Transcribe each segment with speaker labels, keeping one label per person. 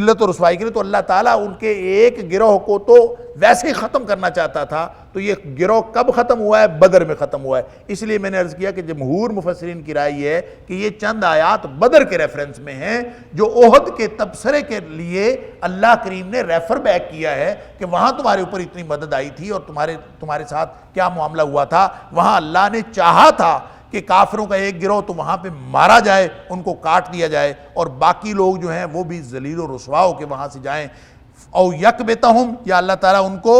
Speaker 1: ذلت و رسوائی کے لیے، تو اللہ تعالیٰ ان کے ایک گروہ کو تو ویسے ہی ختم کرنا چاہتا تھا. تو یہ گروہ کب ختم ہوا ہے؟ بدر میں ختم ہوا ہے. اس لیے میں نے عرض کیا کہ جمہور مفسرین کی رائے یہ ہے کہ یہ چند آیات بدر کے ریفرنس میں ہیں جو احد کے تبصرے کے لیے اللہ کریم نے ریفر بیک کیا ہے کہ وہاں تمہارے اوپر اتنی مدد آئی تھی اور تمہارے ساتھ کیا معاملہ ہوا تھا. وہاں اللہ نے چاہا تھا کہ کافروں کا ایک گروہ تو وہاں پہ مارا جائے، ان کو کاٹ دیا جائے، اور باقی لوگ جو ہیں وہ بھی ذلیل و رسوا ہو کے وہاں سے جائیں. او یکبتہم، یا اللہ تعالیٰ ان کو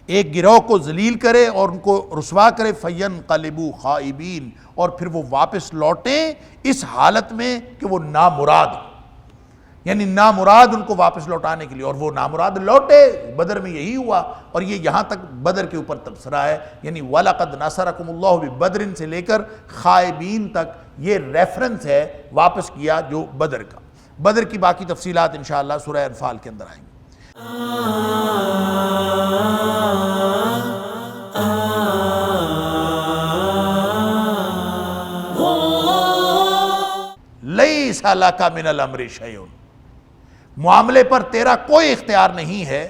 Speaker 1: ایک گروہ کو ذلیل کرے اور ان کو رسوا کرے. فینقلبوا خائبین، اور پھر وہ واپس لوٹیں اس حالت میں کہ وہ نامراد، یعنی نامراد ان کو واپس لوٹانے کے لیے، اور وہ نامراد لوٹے. بدر میں یہی ہوا، اور یہ یہاں تک بدر کے اوپر تبصرہ ہے، یعنی وَلَقَدْ نَصَرَكُمُ اللَّهُ بِبَدْرٍ سے لے کر خائبین تک یہ ریفرنس ہے واپس کیا جو بدر کا. بدر کی باقی تفصیلات انشاءاللہ سورہ انفال کے اندر آئیں گی. لَيْسَ لَكَ مِنَ الْأَمْرِ شَيْءٌ، معاملے پر تیرا کوئی اختیار نہیں ہے.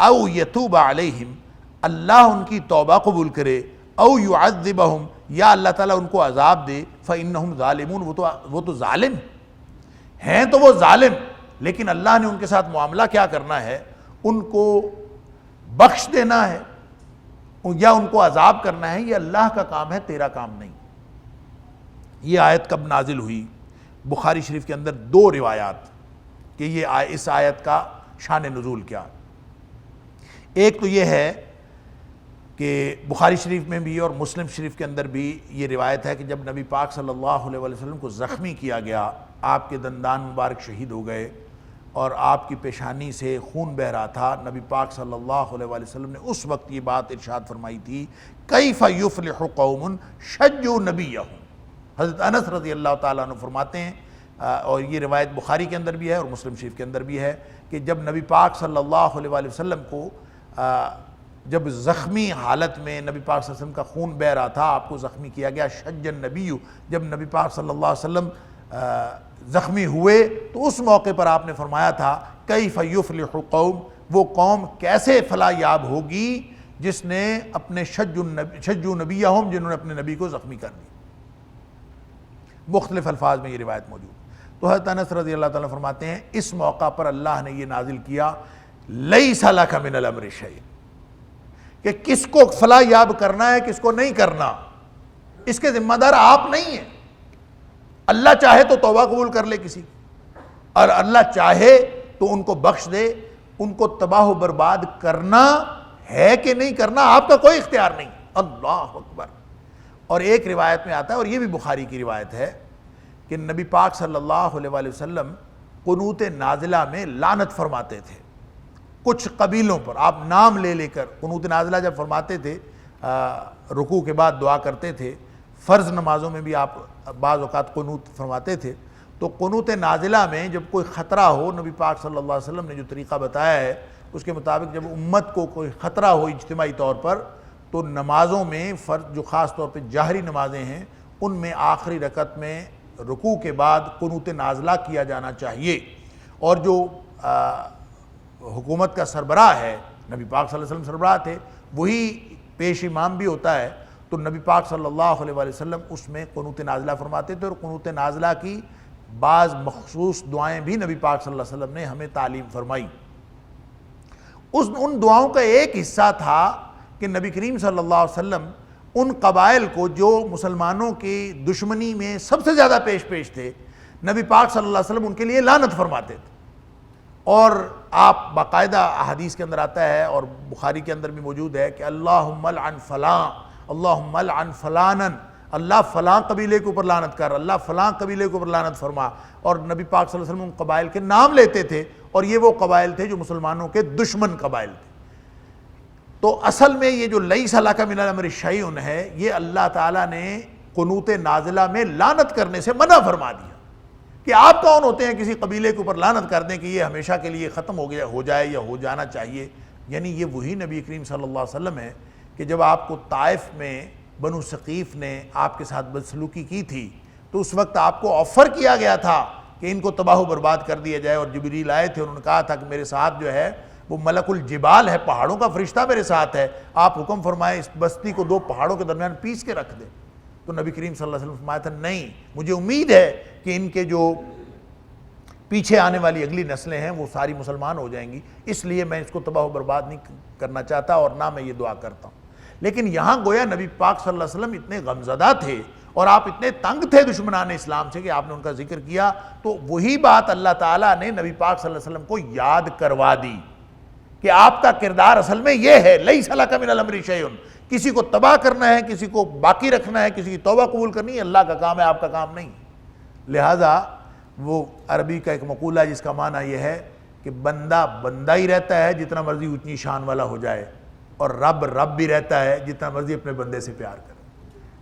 Speaker 1: او یتوب علیہم، اللہ ان کی توبہ قبول کرے. او یعذبہم، یا اللہ تعالیٰ ان کو عذاب دے. فإنہم ظالمون، وہ تو ظالم ہیں، تو وہ ظالم، لیکن اللہ نے ان کے ساتھ معاملہ کیا کرنا ہے؟ ان کو بخش دینا ہے یا ان کو عذاب کرنا ہے، یہ اللہ کا کام ہے، تیرا کام نہیں. یہ آیت کب نازل ہوئی؟ بخاری شریف کے اندر دو روایات کہ یہ اس آیت کا شان نزول کیا. ایک تو یہ ہے کہ بخاری شریف میں بھی اور مسلم شریف کے اندر بھی یہ روایت ہے کہ جب نبی پاک صلی اللہ علیہ وسلم کو زخمی کیا گیا، آپ کے دندان مبارک شہید ہو گئے اور آپ کی پیشانی سے خون بہہ رہا تھا. نبی پاک صلی اللہ علیہ وسلم نے اس وقت یہ بات ارشاد فرمائی تھی، کیف یفلح قوم شجوا نبیہم. حضرت انس رضی اللہ تعالیٰ عنہ فرماتے ہیں، اور یہ روایت بخاری کے اندر بھی ہے اور مسلم شریف کے اندر بھی ہے، کہ جب نبی پاک صلی اللہ علیہ وسلم کو جب زخمی حالت میں نبی پاک صلی اللہ علیہ وسلم کا خون بہہ رہا تھا، آپ کو زخمی کیا گیا. شج النبی، جب نبی پاک صلی اللہ علیہ وسلم زخمی ہوئے تو اس موقع پر آپ نے فرمایا تھا کیف یفلح قوم، وہ قوم کیسے فلاح یاب ہوگی جس نے اپنے شجوا نبیہم، جنہوں نے اپنے نبی کو زخمی کر دیا. مختلف الفاظ میں یہ روایت موجود. تو حضرت انس رضی اللہ تعالیٰ فرماتے ہیں اس موقع پر اللہ نے یہ نازل کیا لیس لک من الامر شیء، کہ کس کو فلاح یاب کرنا ہے کس کو نہیں کرنا، اس کے ذمہ دار آپ نہیں ہیں. اللہ چاہے تو توبہ قبول کر لے کسی، اور اللہ چاہے تو ان کو بخش دے. ان کو تباہ و برباد کرنا ہے کہ نہیں کرنا آپ کا کوئی اختیار نہیں. اللہ اکبر. اور ایک روایت میں آتا ہے، اور یہ بھی بخاری کی روایت ہے، کہ نبی پاک صلی اللہ علیہ وسلم قنوت نازلہ میں لعنت فرماتے تھے کچھ قبیلوں پر. آپ نام لے لے کر قنوت نازلہ جب فرماتے تھے، رکوع کے بعد دعا کرتے تھے. فرض نمازوں میں بھی آپ بعض اوقات قنوت فرماتے تھے. تو قنوت نازلہ میں جب کوئی خطرہ ہو، نبی پاک صلی اللہ علیہ وسلم نے جو طریقہ بتایا ہے اس کے مطابق جب امت کو کوئی خطرہ ہو اجتماعی طور پر، تو نمازوں میں فرض جو خاص طور پہ جاہری نمازیں ہیں ان میں آخری رکعت میں رکوع کے بعد قنوت نازلہ کیا جانا چاہیے. اور جو حکومت کا سربراہ ہے، نبی پاک صلی اللہ علیہ وسلم سربراہ تھے، وہی پیش امام بھی ہوتا ہے. تو نبی پاک صلی اللہ علیہ وسلم اس میں قنوت نازلہ فرماتے تھے، اور قنوت نازلہ کی بعض مخصوص دعائیں بھی نبی پاک صلی اللہ علیہ وسلم نے ہمیں تعلیم فرمائی. ان دعاؤں کا ایک حصہ تھا کہ نبی کریم صلی اللہ علیہ وسلم ان قبائل کو جو مسلمانوں کی دشمنی میں سب سے زیادہ پیش تھے، نبی پاک صلی اللہ علیہ وسلم ان کے لیے لعنت فرماتے تھے. اور آپ باقاعدہ احادیث کے اندر آتا ہے اور بخاری کے اندر بھی موجود ہے کہ اللہم لعن فلاں، اللہم لعن فلانا، اللہ فلاں قبیلے کے اوپر لعنت کر، اللہ فلاں قبیلے کے اوپر لعنت فرما. اور نبی پاک صلی اللہ علیہ وسلم ان قبائل کے نام لیتے تھے، اور یہ وہ قبائل تھے جو مسلمانوں کے دشمن قبائل تھے. تو اصل میں یہ جو لیس لک من الامر شیء ہے، یہ اللہ تعالیٰ نے قنوت نازلہ میں لعنت کرنے سے منع فرما دیا کہ آپ کون ہوتے ہیں کسی قبیلے کے اوپر لعنت کر دیں کہ یہ ہمیشہ کے لیے ختم ہو جائے یا ہو جانا چاہیے. یعنی یہ وہی نبی کریم صلی اللہ علیہ وسلم ہے کہ جب آپ کو طائف میں بنو ثقیف نے آپ کے ساتھ بدسلوکی کی تھی تو اس وقت آپ کو آفر کیا گیا تھا کہ ان کو تباہ و برباد کر دیا جائے، اور جبریل آئے تھے، انہوں نے کہا تھا کہ میرے ساتھ جو ہے وہ ملک الجبال ہے، پہاڑوں کا فرشتہ میرے ساتھ ہے، آپ حکم فرمائیں اس بستی کو 2 پہاڑوں کے درمیان پیس کے رکھ دیں۔ تو نبی کریم صلی اللہ علیہ وسلم فرمایا تھا نہیں، مجھے امید ہے کہ ان کے جو پیچھے آنے والی اگلی نسلیں ہیں وہ ساری مسلمان ہو جائیں گی، اس لیے میں اس کو تباہ و برباد نہیں کرنا چاہتا اور نہ میں یہ دعا کرتا ہوں۔ لیکن یہاں گویا نبی پاک صلی اللہ علیہ وسلم اتنے غمزدہ تھے اور آپ اتنے تنگ تھے دشمنان اسلام سے کہ آپ نے ان کا ذکر کیا، تو وہی بات اللہ تعالیٰ نے نبی پاک صلی اللہ علیہ وسلم کو یاد کروا دی کہ آپ کا کردار اصل میں یہ ہے، لیس لک من الامر شیء، کسی کو تباہ کرنا ہے، کسی کو باقی رکھنا ہے، کسی کی توبہ قبول کرنی ہے، اللہ کا کام ہے، آپ کا کام نہیں۔ لہٰذا وہ عربی کا ایک مقولہ ہے جس کا معنی یہ ہے کہ بندہ بندہ ہی رہتا ہے جتنا مرضی اونچی شان والا ہو جائے، اور رب رب بھی رہتا ہے جتنا مرضی اپنے بندے سے پیار کرے۔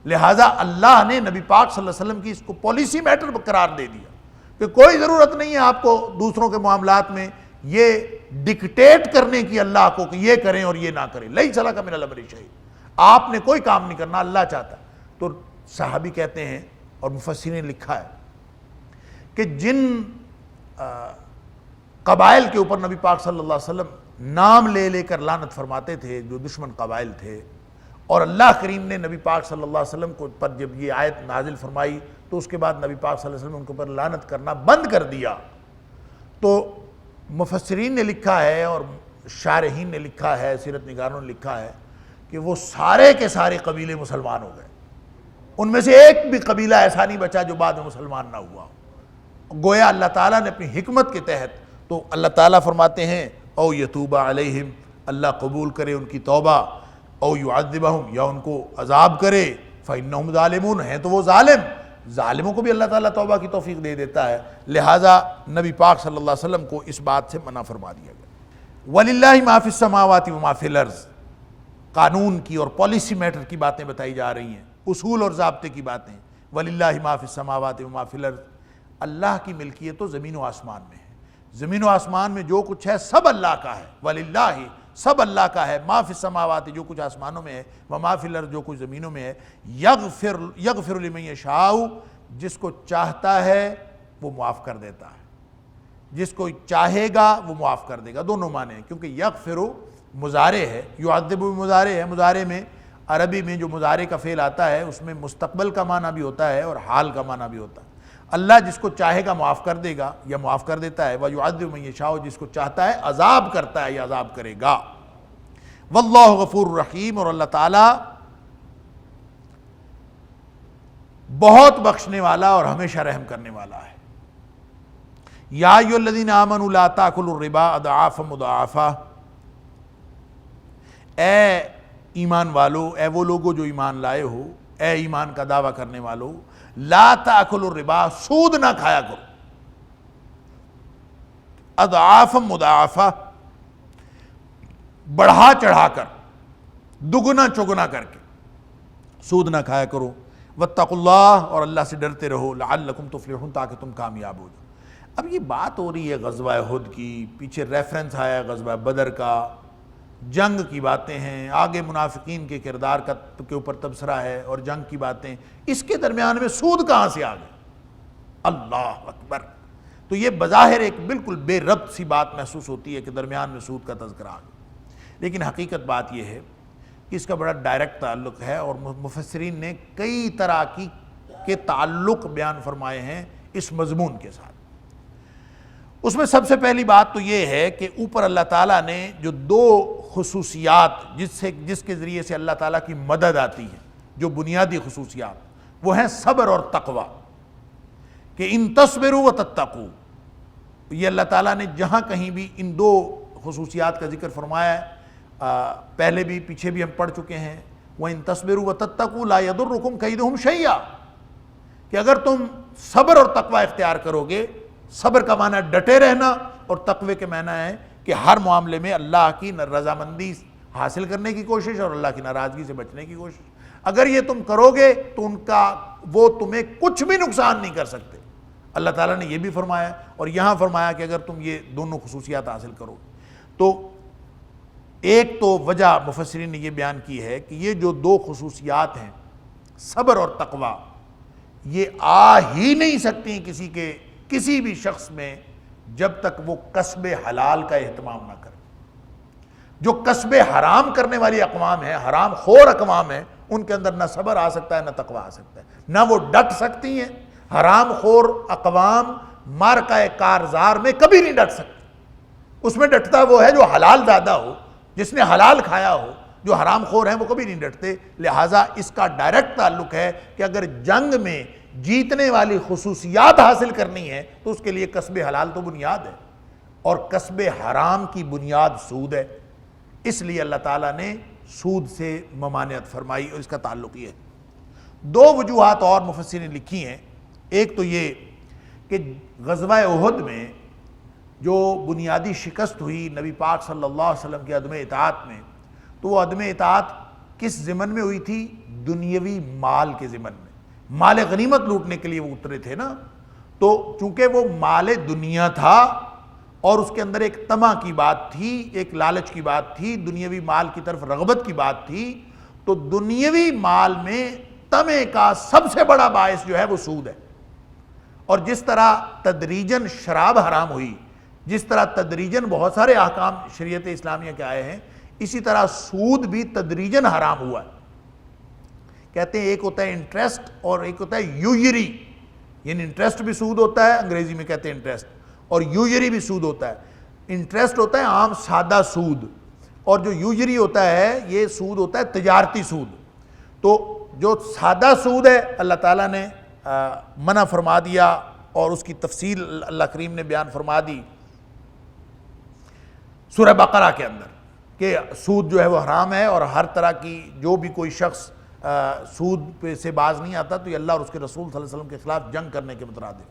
Speaker 1: لہٰذا اللہ نے نبی پاک صلی اللہ علیہ وسلم کی اس کو پالیسی میٹر قرار دے دیا کہ کوئی ضرورت نہیں ہے آپ کو دوسروں کے معاملات میں یہ ڈکٹیٹ کرنے کی اللہ کو کہ یہ کریں اور یہ نہ کریں، لیس لک من الامر شیء، آپ نے کوئی کام نہیں کرنا، اللہ چاہتا ہے۔ تو صحابی کہتے ہیں اور مفسرین نے لکھا ہے کہ جن قبائل کے اوپر نبی پاک صلی اللہ علیہ وسلم نام لے لے کر لعنت فرماتے تھے، جو دشمن قبائل تھے، اور اللہ کریم نے نبی پاک صلی اللہ علیہ وسلم کو پر جب یہ آیت نازل فرمائی تو اس کے بعد نبی پاک صلی اللہ علیہ وسلم ان کے اوپر لعنت کرنا بند کر دیا۔ تو مفسرین نے لکھا ہے اور شارحین نے لکھا ہے، سیرت نگاروں نے لکھا ہے کہ وہ سارے کے سارے قبیلے مسلمان ہو گئے، ان میں سے ایک بھی قبیلہ ایسا نہیں بچا جو بعد میں مسلمان نہ ہوا۔ گویا اللہ تعالیٰ نے اپنی حکمت کے تحت، تو اللہ تعالیٰ فرماتے ہیں او یتوب علیہم، اللہ قبول کرے ان کی توبہ، او یعذبہم، یا ان کو عذاب کرے، فإنہم ظالمون، ہیں تو وہ ظالم، ظالموں کو بھی اللہ تعالیٰ توبہ کی توفیق دے دیتا ہے۔ لہٰذا نبی پاک صلی اللہ علیہ وسلم کو اس بات سے منع فرما دیا گیا۔ وَلِلَّهِ مَا فِي السَّمَاوَاتِ وَمَا فِي الْأَرْضِ، قانون کی اور پالیسی میٹر کی باتیں بتائی جا رہی ہیں، اصول اور ضابطے کی باتیں۔ وَلِلَّهِ مَا فِي السَّمَاوَاتِ وَمَا فِي الْأَرْضِ، اللہ کی ملکیت تو زمین و آسمان میں ہے، زمین و آسمان میں جو کچھ ہے سب اللہ کا ہے، وَلِلَّهِ، سب اللہ کا ہے، ما فی السماوات، جو کچھ آسمانوں میں ہے، وما فی الارض، جو کچھ زمینوں میں ہے، یغفر لمن یشاء، جس کو چاہتا ہے وہ معاف کر دیتا ہے، جس کو چاہے گا وہ معاف کر دے گا، دونوں معنی ہیں، کیونکہ یغفر مضارع ہے، یعذب مضارع ہے، مضارع میں عربی میں جو مضارع کا فعل آتا ہے اس میں مستقبل کا معنی بھی ہوتا ہے اور حال کا معنی بھی ہوتا ہے۔ اللہ جس کو چاہے گا معاف کر دے گا یا معاف کر دیتا ہے، وَيُعَذِّبُ مَن يَشَاءُ، جس کو چاہتا ہے عذاب کرتا ہے یا عذاب کرے گا۔ واللہ غفور الرحیم، اور اللہ تعالیٰ بہت بخشنے والا اور ہمیشہ رحم کرنے والا ہے۔ یا ایھا الذین آمنوا لا تأکلوا الربا اضعافا مضاعفا، اے ایمان والو، اے وہ لوگو جو ایمان لائے ہو، اے ایمان کا دعویٰ کرنے والو، لا تأکلوا الربا، سود نہ کھایا کرو، اضعافا مضاعفا، بڑھا چڑھا کر، دگنا چگنا کر کے سود نہ کھایا کرو، واتقوا اللہ، اور اللہ سے ڈرتے رہو، لعلکم تفلحون، تاکہ تم کامیاب ہو جاؤ۔ اب یہ بات ہو رہی ہے غزوہ احد کی، پیچھے ریفرنس آیا غزوہ بدر کا، جنگ کی باتیں ہیں، آگے منافقین کے کردار کے اوپر تبصرہ ہے اور جنگ کی باتیں، اس کے درمیان میں سود کہاں سے آ گئے؟ اللہ اکبر! تو یہ بظاہر ایک بالکل بے ربط سی بات محسوس ہوتی ہے کہ درمیان میں سود کا تذکرہ آ گیا، لیکن حقیقت بات یہ ہے کہ اس کا بڑا ڈائریکٹ تعلق ہے، اور مفسرین نے کئی طرح کے تعلق بیان فرمائے ہیں اس مضمون کے ساتھ۔ اس میں سب سے پہلی بات تو یہ ہے کہ اوپر اللہ تعالیٰ نے جو 2 خصوصیات جس کے ذریعے سے اللہ تعالیٰ کی مدد آتی ہے، جو بنیادی خصوصیات، وہ ہیں صبر اور تقوی، کہ ان تصبروا وتتقوا، یہ اللہ تعالیٰ نے جہاں کہیں بھی ان 2 خصوصیات کا ذکر فرمایا ہے، پہلے بھی پیچھے بھی ہم پڑھ چکے ہیں، وَإِن تَصْبِرُوا وَتَتَّقُوا لَا يَضُرُّكُمْ كَيْدُهُمْ شَيْئًا، کہ اگر تم صبر اور تقوی اختیار کرو گے، صبر کا معنی ڈٹے رہنا، اور تقوی کے معنی ہے کہ ہر معاملے میں اللہ کی رضامندی حاصل کرنے کی کوشش اور اللہ کی ناراضگی سے بچنے کی کوشش، اگر یہ تم کرو گے تو وہ تمہیں کچھ بھی نقصان نہیں کر سکتے۔ اللہ تعالیٰ نے یہ بھی فرمایا، اور یہاں فرمایا کہ اگر تم یہ دونوں خصوصیات حاصل کرو، تو ایک تو وجہ مفسرین نے یہ بیان کی ہے کہ یہ جو 2 خصوصیات ہیں، صبر اور تقوی، یہ آ ہی نہیں سکتی کسی کے کسی بھی شخص میں جب تک وہ کسب حلال کا اہتمام نہ کرے. جو کسب حرام کرنے والی اقوام ہیں، حرام خور اقوام ہیں، ان کے اندر نہ صبر آ سکتا ہے نہ تقویٰ آ سکتا ہے، نہ وہ ڈٹ سکتی ہیں. حرام خور اقوام مارکہ کارزار میں کبھی نہیں ڈٹ سکتی. اس میں ڈٹتا وہ ہے جو حلال زادہ ہو، جس نے حلال کھایا ہو. جو حرام خور ہیں وہ کبھی نہیں ڈٹتے. لہٰذا اس کا ڈائریکٹ تعلق ہے کہ اگر جنگ میں جیتنے والی خصوصیات حاصل کرنی ہے تو اس کے لیے کسب حلال تو بنیاد ہے، اور کسب حرام کی بنیاد سود ہے. اس لیے اللہ تعالیٰ نے سود سے ممانعت فرمائی، اور اس کا تعلق یہ ہے. دو وجوہات اور مفسرین نے لکھی ہیں. ایک تو یہ کہ غزوہ احد میں جو بنیادی شکست ہوئی نبی پاک صلی اللہ علیہ وسلم کی عدم اطاعت میں، تو وہ عدم اطاعت کس ضمن میں ہوئی تھی؟ دنیاوی مال کے ضمن میں. مال غنیمت لوٹنے کے لیے وہ اترے تھے نا. تو چونکہ وہ مال دنیا تھا اور اس کے اندر ایک طمع کی بات تھی، ایک لالچ کی بات تھی، دنیاوی مال کی طرف رغبت کی بات تھی، تو دنیاوی مال میں طمع کا سب سے بڑا باعث جو ہے وہ سود ہے. اور جس طرح تدریجاً شراب حرام ہوئی، جس طرح تدریجاً بہت سارے احکام شریعت اسلامیہ کے آئے ہیں، اسی طرح سود بھی تدریجاً حرام ہوا ہے. کہتے ہیں ایک ہوتا ہے انٹرسٹ اور ایک ہوتا ہے یوجری. یعنی انٹرسٹ بھی سود ہوتا ہے، انگریزی میں کہتے ہیں انٹرسٹ، اور یوجری بھی سود ہوتا ہے. انٹرسٹ ہوتا ہے عام سادہ سود، اور جو یوجری ہوتا ہے یہ سود ہوتا ہے تجارتی سود. تو جو سادہ سود ہے اللہ تعالیٰ نے منع فرما دیا، اور اس کی تفصیل اللہ کریم نے بیان فرما دی سورہ بقرہ کے اندر کہ سود جو ہے وہ حرام ہے، اور ہر طرح کی جو بھی کوئی شخص سود پہ سے باز نہیں آتا تو یہ اللہ اور اس کے رسول صلی اللہ علیہ وسلم کے خلاف جنگ کرنے کے مترادف.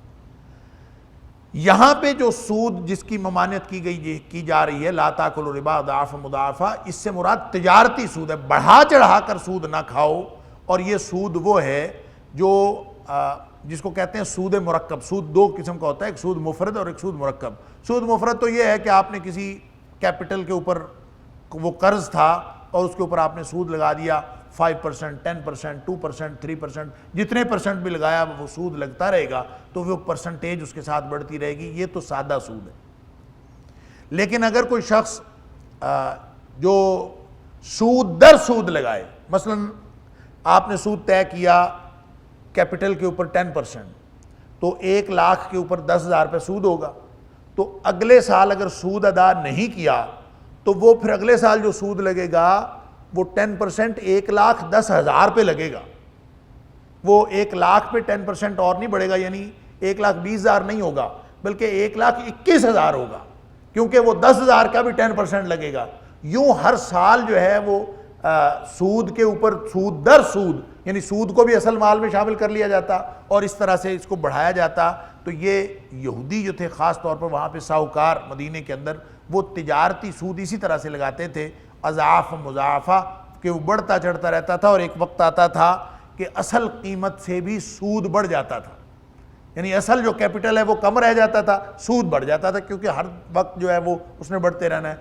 Speaker 1: یہاں پہ جو سود جس کی ممانعت کی جا رہی ہے، لا تاکلوا الربا اضعافا مضاعفا، اس سے مراد تجارتی سود ہے. بڑھا چڑھا کر سود نہ کھاؤ. اور یہ سود وہ ہے جو جس کو کہتے ہیں سود مرکب. سود دو قسم کا ہوتا ہے، ایک سود مفرد اور ایک سود مرکب. سود مفرد تو یہ ہے کہ آپ نے کسی کیپٹل کے اوپر وہ قرض تھا اور اس کے اوپر آپ نے سود لگا دیا 5%، 10%، 2%، 3%، جتنے پرسنٹ بھی لگایا وہ سود لگتا رہے گا، تو وہ پرسنٹیج اس کے ساتھ بڑھتی رہے گی. یہ تو سادہ سود ہے. لیکن اگر کوئی شخص جو سود در سود لگائے، مثلا آپ نے سود طے کیا کیپٹل کے اوپر 10%، تو 1 لاکھ کے اوپر 10,000 روپے سود ہوگا. تو اگلے سال اگر سود ادا نہیں کیا تو وہ پھر اگلے سال جو سود لگے گا وہ 10% 1,10,000 پہ لگے گا. وہ 1 لاکھ پہ 10% اور نہیں بڑھے گا، یعنی 1,20,000 نہیں ہوگا بلکہ 1,21,000 ہوگا، کیونکہ وہ 10,000 کا بھی 10% لگے گا. یوں ہر سال جو ہے وہ سود کے اوپر سود در سود، یعنی سود کو بھی اصل مال میں شامل کر لیا جاتا اور اس طرح سے اس کو بڑھایا جاتا. تو یہ یہودی جو تھے خاص طور پر وہاں پہ ساہوکار مدینے کے اندر، وہ تجارتی سود اسی طرح سے لگاتے تھے اضعاف مضاعفہ، کہ وہ بڑھتا چڑھتا رہتا تھا، اور ایک وقت آتا تھا کہ اصل قیمت سے بھی سود بڑھ جاتا تھا. یعنی اصل جو کیپٹل ہے وہ کم رہ جاتا تھا، سود بڑھ جاتا تھا، کیونکہ ہر وقت جو ہے وہ اس میں بڑھتے رہنا ہے.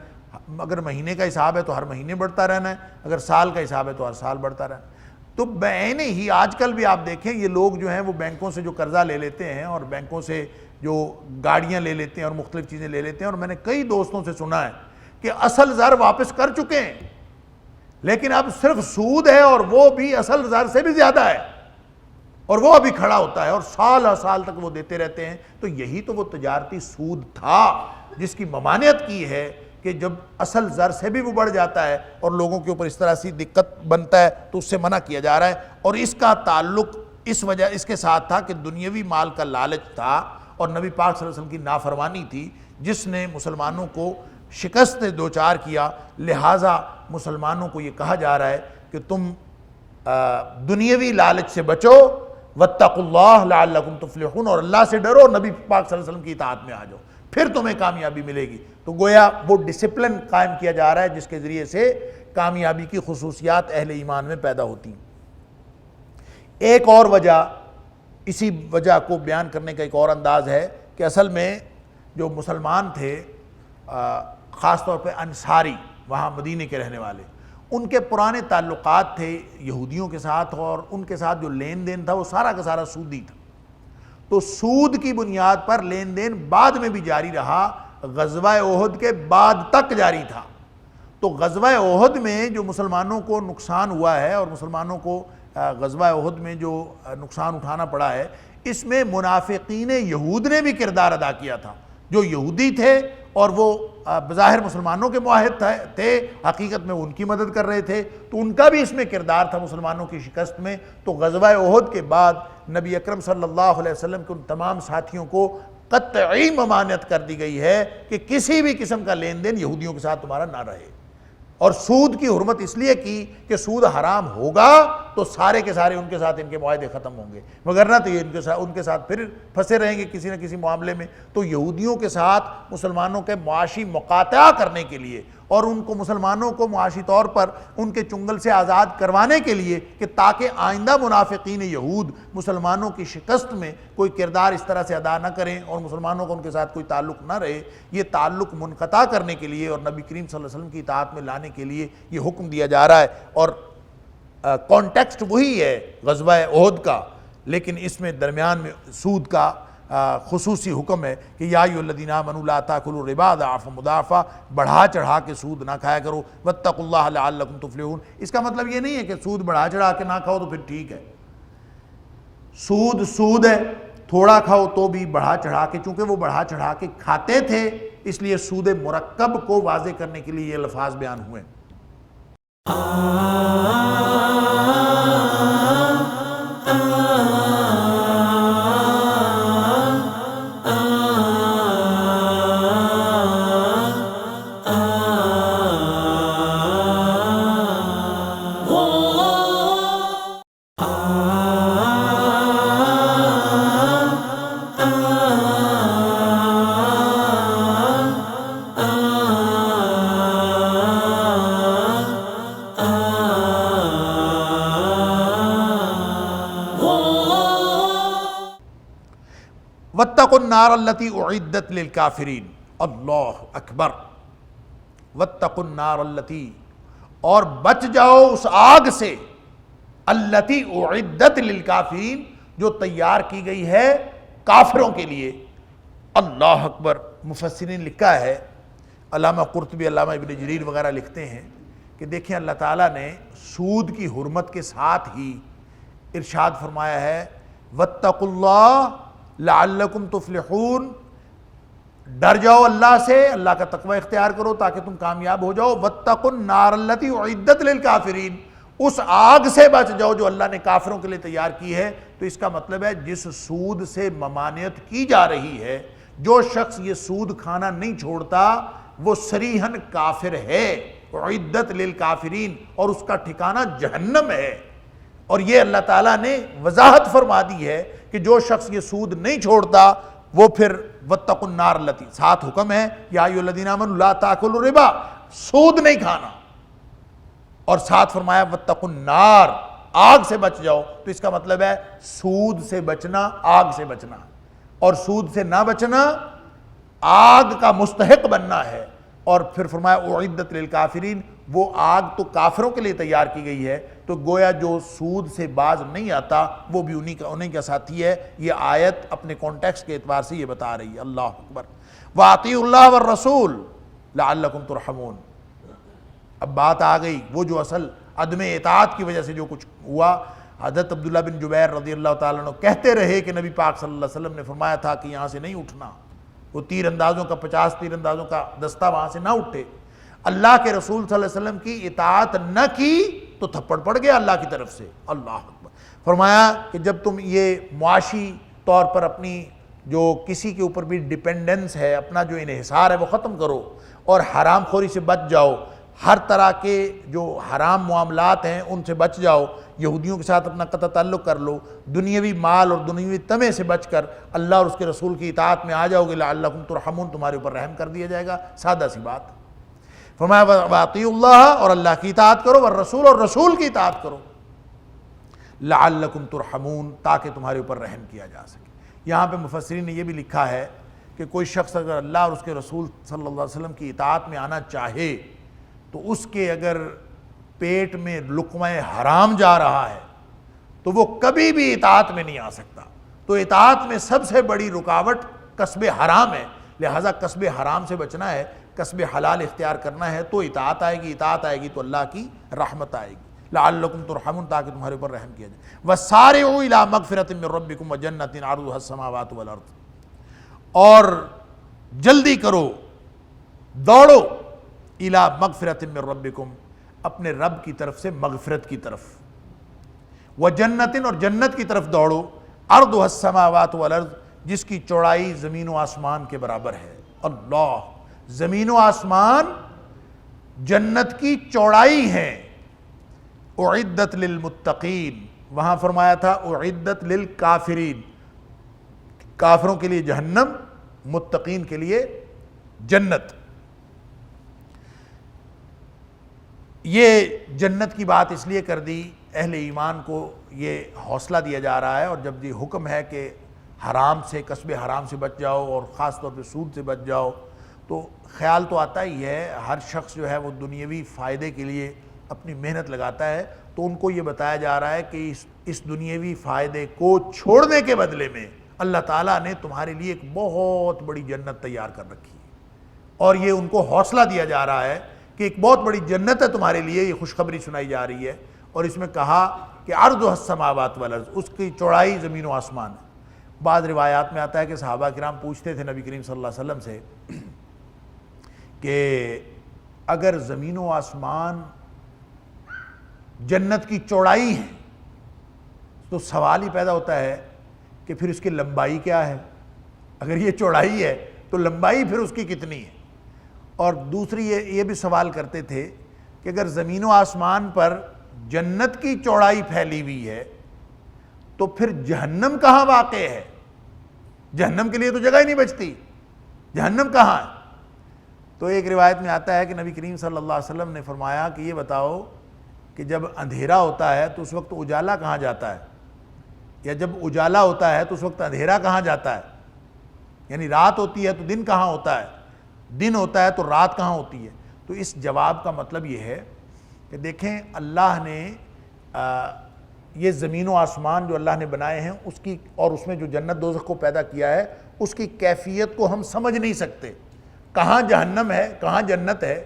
Speaker 1: اگر مہینے کا حساب ہے تو ہر مہینے بڑھتا رہنا ہے، اگر سال کا حساب ہے تو ہر سال بڑھتا رہنا ہے. تو بعین ہی آج کل بھی آپ دیکھیں یہ لوگ جو ہیں وہ بینکوں سے جو قرضہ لے لیتے ہیں اور بینکوں سے جو گاڑیاں لے لیتے ہیں اور مختلف چیزیں لے لیتے ہیں، اور میں نے کئی دوستوں سے سنا ہے کہ اصل زر واپس کر چکے ہیں لیکن اب صرف سود ہے، اور وہ بھی اصل زر سے بھی زیادہ ہے، اور وہ ابھی کھڑا ہوتا ہے اور سال ہر سال تک وہ دیتے رہتے ہیں. تو یہی تو وہ تجارتی سود تھا جس کی ممانعت کی ہے کہ جب اصل زر سے بھی وہ بڑھ جاتا ہے اور لوگوں کے اوپر اس طرح سی دقت بنتا ہے تو اس سے منع کیا جا رہا ہے. اور اس کا تعلق اس کے ساتھ تھا کہ دنیاوی مال کا لالچ تھا اور نبی پاک صلی اللہ علیہ وسلم کی نافرمانی تھی جس نے مسلمانوں کو شکست دوچار کیا. لہٰذا مسلمانوں کو یہ کہا جا رہا ہے کہ تم دنیاوی لالچ سے بچو، واتقوا اللہ لعلکم تفلحون، اور اللہ سے ڈرو، نبی پاک صلی اللہ علیہ وسلم کی اطاعت میں آ جاؤ، پھر تمہیں کامیابی ملے گی. تو گویا وہ ڈسپلن قائم کیا جا رہا ہے جس کے ذریعے سے کامیابی کی خصوصیات اہل ایمان میں پیدا ہوتی ہیں. ایک اور وجہ، اسی وجہ کو بیان کرنے کا ایک اور انداز ہے کہ اصل میں جو مسلمان تھے خاص طور پہ انصاری، وہاں مدینے کے رہنے والے، ان کے پرانے تعلقات تھے یہودیوں کے ساتھ، اور ان کے ساتھ جو لین دین تھا وہ سارا کا سارا سودی تھا. تو سود کی بنیاد پر لین دین بعد میں بھی جاری رہا، غزوہ احد کے بعد تک جاری تھا۔ تو غزوہ احد میں جو مسلمانوں کو نقصان ہوا ہے اور مسلمانوں کو غزوہ احد میں جو نقصان اٹھانا پڑا ہے، اس میں منافقین یہود نے بھی کردار ادا کیا تھا۔ جو یہودی تھے اور وہ بظاہر مسلمانوں کے معاہد تھے، حقیقت میں ان کی مدد کر رہے تھے، تو ان کا بھی اس میں کردار تھا مسلمانوں کی شکست میں۔ تو غزوہ احد کے بعد نبی اکرم صلی اللہ علیہ وسلم کے ان تمام ساتھیوں کو قطعی ممانعت کر دی گئی ہے کہ کسی بھی قسم کا لین دین یہودیوں کے ساتھ تمہارا نہ رہے۔ اور سود کی حرمت اس لیے کی کہ سود حرام ہوگا تو سارے کے سارے ان کے ساتھ ان کے معاہدے ختم ہوں گے، مگر نہ تو یہ ان کے ساتھ پھر پھنسے رہیں گے کسی نہ کسی معاملے میں۔ تو یہودیوں کے ساتھ مسلمانوں کے معاشی مقاطعہ کرنے کے لیے اور ان کو مسلمانوں کو معاشی طور پر ان کے چنگل سے آزاد کروانے کے لیے کہ تاکہ آئندہ منافقین یہود مسلمانوں کی شکست میں کوئی کردار اس طرح سے ادا نہ کریں اور مسلمانوں کو ان کے ساتھ کوئی تعلق نہ رہے، یہ تعلق منقطع کرنے کے لیے اور نبی کریم صلی اللہ علیہ وسلم کی اطاعت میں لانے کے لیے یہ حکم دیا جا رہا ہے۔ اور کانٹیکسٹ وہی ہے غزوہ احد کا، لیکن اس میں درمیان میں سود کا خصوصی حکم ہے کہ یا ایھا الذین آمنوا لا تاکلوا الربا اضعافا مضاعفا، بڑھا چڑھا کے سود نہ کھایا کرو، واتقوا اللہ لعلکم تفلحون۔ اس کا مطلب یہ نہیں ہے کہ سود بڑھا چڑھا کے نہ کھاؤ تو پھر ٹھیک ہے، سود ہے، تھوڑا کھاؤ تو بھی بڑھا چڑھا کے، چونکہ وہ بڑھا چڑھا کے کھاتے تھے اس لیے سود مرکب کو واضح کرنے کے لیے یہ الفاظ بیان ہوئے۔ واتقوا النار التي اعدت للکافرین، اللہ اکبر، واتقوا النار التي، اور بچ جاؤ اس آگ سے، التي اعدت للکافرین، جو تیار کی گئی ہے کافروں کے لیے۔ اللہ اکبر۔ مفسرین نے لکھا ہے، علامہ قرطبی، علامہ ابن جریر وغیرہ لکھتے ہیں کہ دیکھیں اللہ تعالیٰ نے سود کی حرمت کے ساتھ ہی ارشاد فرمایا ہے واتقوا اللہ لعلکم تفلحون، ڈر جاؤ اللہ سے، اللہ کا تقوی اختیار کرو تاکہ تم کامیاب ہو جاؤ۔ واتقوا النار التي اعدت للکافرین، اس آگ سے بچ جاؤ جو اللہ نے کافروں کے لیے تیار کی ہے۔ تو اس کا مطلب ہے جس سود سے ممانعت کی جا رہی ہے، جو شخص یہ سود کھانا نہیں چھوڑتا وہ صریحاً کافر ہے، اعدت للکافرین، اور اس کا ٹھکانہ جہنم ہے۔ اور یہ اللہ تعالیٰ نے وضاحت فرما دی ہے کہ جو شخص یہ سود نہیں چھوڑتا وہ پھر واتقوا النار التي، ساتھ حکم ہے یا ایھا الذین آمنوا لا تاکلوا الربا، سود نہیں کھانا، اور ساتھ فرمایا واتقوا النار، آگ سے بچ جاؤ۔ تو اس کا مطلب ہے سود سے بچنا، آگ سے بچنا، اور سود سے نہ بچنا آگ کا مستحق بننا ہے۔ اور پھر فرمایا اعدت للکافرین، وہ آگ تو کافروں کے لیے تیار کی گئی ہے، تو گویا جو سود سے باز نہیں آتا وہ بھی انہی کا ساتھی ہے۔ یہ آیت اپنے کانٹیکسٹ کے اعتبار سے یہ بتا رہی ہے۔ اللہ اکبر۔ وَأَطِيعُوا اللَّهَ وَالرَّسُولَ لَعَلَّكُمْ تُرْحَمُونَ۔ اب بات آ گئی وہ جو اصل عدم اطاعت کی وجہ سے جو کچھ ہوا۔ حضرت عبداللہ بن جبیر رضی اللہ تعالیٰ عنہ کہتے رہے کہ نبی پاک صلی اللہ علیہ وسلم نے فرمایا تھا کہ یہاں سے نہیں اٹھنا، وہ تیر اندازوں کا 50 تیر اندازوں کا دستہ وہاں سے نہ اٹھے۔ اللہ کے رسول صلی اللہ علیہ وسلم کی اطاعت نہ کی تو تھپڑ پڑ گیا اللہ کی طرف سے۔ اللہ اکبر۔ فرمایا کہ جب تم یہ معاشی طور پر اپنی جو کسی کے اوپر بھی ڈیپینڈنس ہے، اپنا جو انحصار ہے وہ ختم کرو، اور حرام خوری سے بچ جاؤ، ہر طرح کے جو حرام معاملات ہیں ان سے بچ جاؤ، یہودیوں کے ساتھ اپنا قطع تعلق کر لو، دنیاوی مال اور دنیاوی طمع سے بچ کر اللہ اور اس کے رسول کی اطاعت میں آ جاؤ گے، لعلکم ترحمون، تمہارے اوپر رحم کر دیا جائے گا۔ سادہ سی بات۔ فرمایا وَأَطِيعُوا اللَّهَ، اور اللہ کی اطاعت کرو، والرسول، اور رسول کی اطاعت کرو، لعلکم ترحمون، تاکہ تمہارے اوپر رحم کیا جا سکے۔ یہاں پہ مفسرین نے یہ بھی لکھا ہے کہ کوئی شخص اگر اللہ اور اس کے رسول صلی اللہ علیہ وسلم کی اطاعت میں آنا چاہے تو اس کے اگر پیٹ میں لقمہ حرام جا رہا ہے تو وہ کبھی بھی اطاعت میں نہیں آ سکتا۔ تو اطاعت میں سب سے بڑی رکاوٹ کسب حرام ہے، لہٰذا کسب حرام سے بچنا ہے، کسب حلال اختیار کرنا ہے، تو اطاعت آئے گی، اطاعت آئے گی تو اللہ کی رحمت آئے گی، لعلکم ترحمون، تاکہ تمہارے اوپر رحم کیا جائے۔ وَسَارِعُوا إِلَىٰ مَغْفِرَةٍ مِّن رَّبِّكُمْ وَجَنَّةٍ عَرْضُهَا السَّمَاوَاتُ وَالْأَرْضُ، اور جلدی کرو، دوڑو، اِلَىٰ مَغْفِرَةٍ مِّن رَّبِّكُمْ، اپنے رب کی طرف سے مغفرت کی طرف، وَجَنَّةٍ، اور جنت کی طرف دوڑو، عَرْضُهَا السَّمَاوَاتُ وَالْأَرْضُ، جس کی چوڑائی زمین و آسمان کے برابر ہے۔ اللہ، زمین و آسمان جنت کی چوڑائی ہیں۔ اعدت للمتقین، وہاں فرمایا تھا اعدت للکافرین، کافروں کے لیے جہنم، متقین کے لیے جنت۔ یہ جنت کی بات اس لیے کر دی، اہل ایمان کو یہ حوصلہ دیا جا رہا ہے، اور جب یہ حکم ہے کہ حرام سے، کسب حرام سے بچ جاؤ، اور خاص طور پہ سود سے بچ جاؤ، تو خیال تو آتا ہی ہے، ہر شخص جو ہے وہ دنیاوی فائدے کے لیے اپنی محنت لگاتا ہے، تو ان کو یہ بتایا جا رہا ہے کہ اس دنیاوی فائدے کو چھوڑنے کے بدلے میں اللہ تعالیٰ نے تمہارے لیے ایک بہت بڑی جنت تیار کر رکھی ہے، اور یہ ان کو حوصلہ دیا جا رہا ہے کہ ایک بہت بڑی جنت ہے تمہارے لیے، یہ خوشخبری سنائی جا رہی ہے، اور اس میں کہا کہ عرضها السماوات والارض، اس کی چوڑائی زمین و آسمان ہے۔ بعض روایات میں آتا ہے کہ صحابہ کرام پوچھتے تھے نبی کریم صلی اللہ علیہ وسلم سے کہ اگر زمین و آسمان جنت کی چوڑائی ہے تو سوال ہی پیدا ہوتا ہے کہ پھر اس کی لمبائی کیا ہے؟ اگر یہ چوڑائی ہے تو لمبائی پھر اس کی کتنی ہے؟ اور دوسری یہ بھی سوال کرتے تھے کہ اگر زمین و آسمان پر جنت کی چوڑائی پھیلی ہوئی ہے تو پھر جہنم کہاں واقع ہے؟ جہنم کے لیے تو جگہ ہی نہیں بچتی، جہنم کہاں ہے؟ تو ایک روایت میں آتا ہے کہ نبی کریم صلی اللہ علیہ وسلم نے فرمایا کہ یہ بتاؤ کہ جب اندھیرا ہوتا ہے تو اس وقت اجالا کہاں جاتا ہے، یا جب اجالا ہوتا ہے تو اس وقت اندھیرا کہاں جاتا ہے؟ یعنی رات ہوتی ہے تو دن کہاں ہوتا ہے، دن ہوتا ہے تو رات کہاں ہوتی ہے؟ تو اس جواب کا مطلب یہ ہے کہ دیکھیں، اللہ نے یہ زمین و آسمان جو اللہ نے بنائے ہیں اس کی، اور اس میں جو جنت دوزخ کو پیدا کیا ہے، اس کی کیفیت کو ہم سمجھ نہیں سکتے، کہاں جہنم ہے کہاں جنت ہے،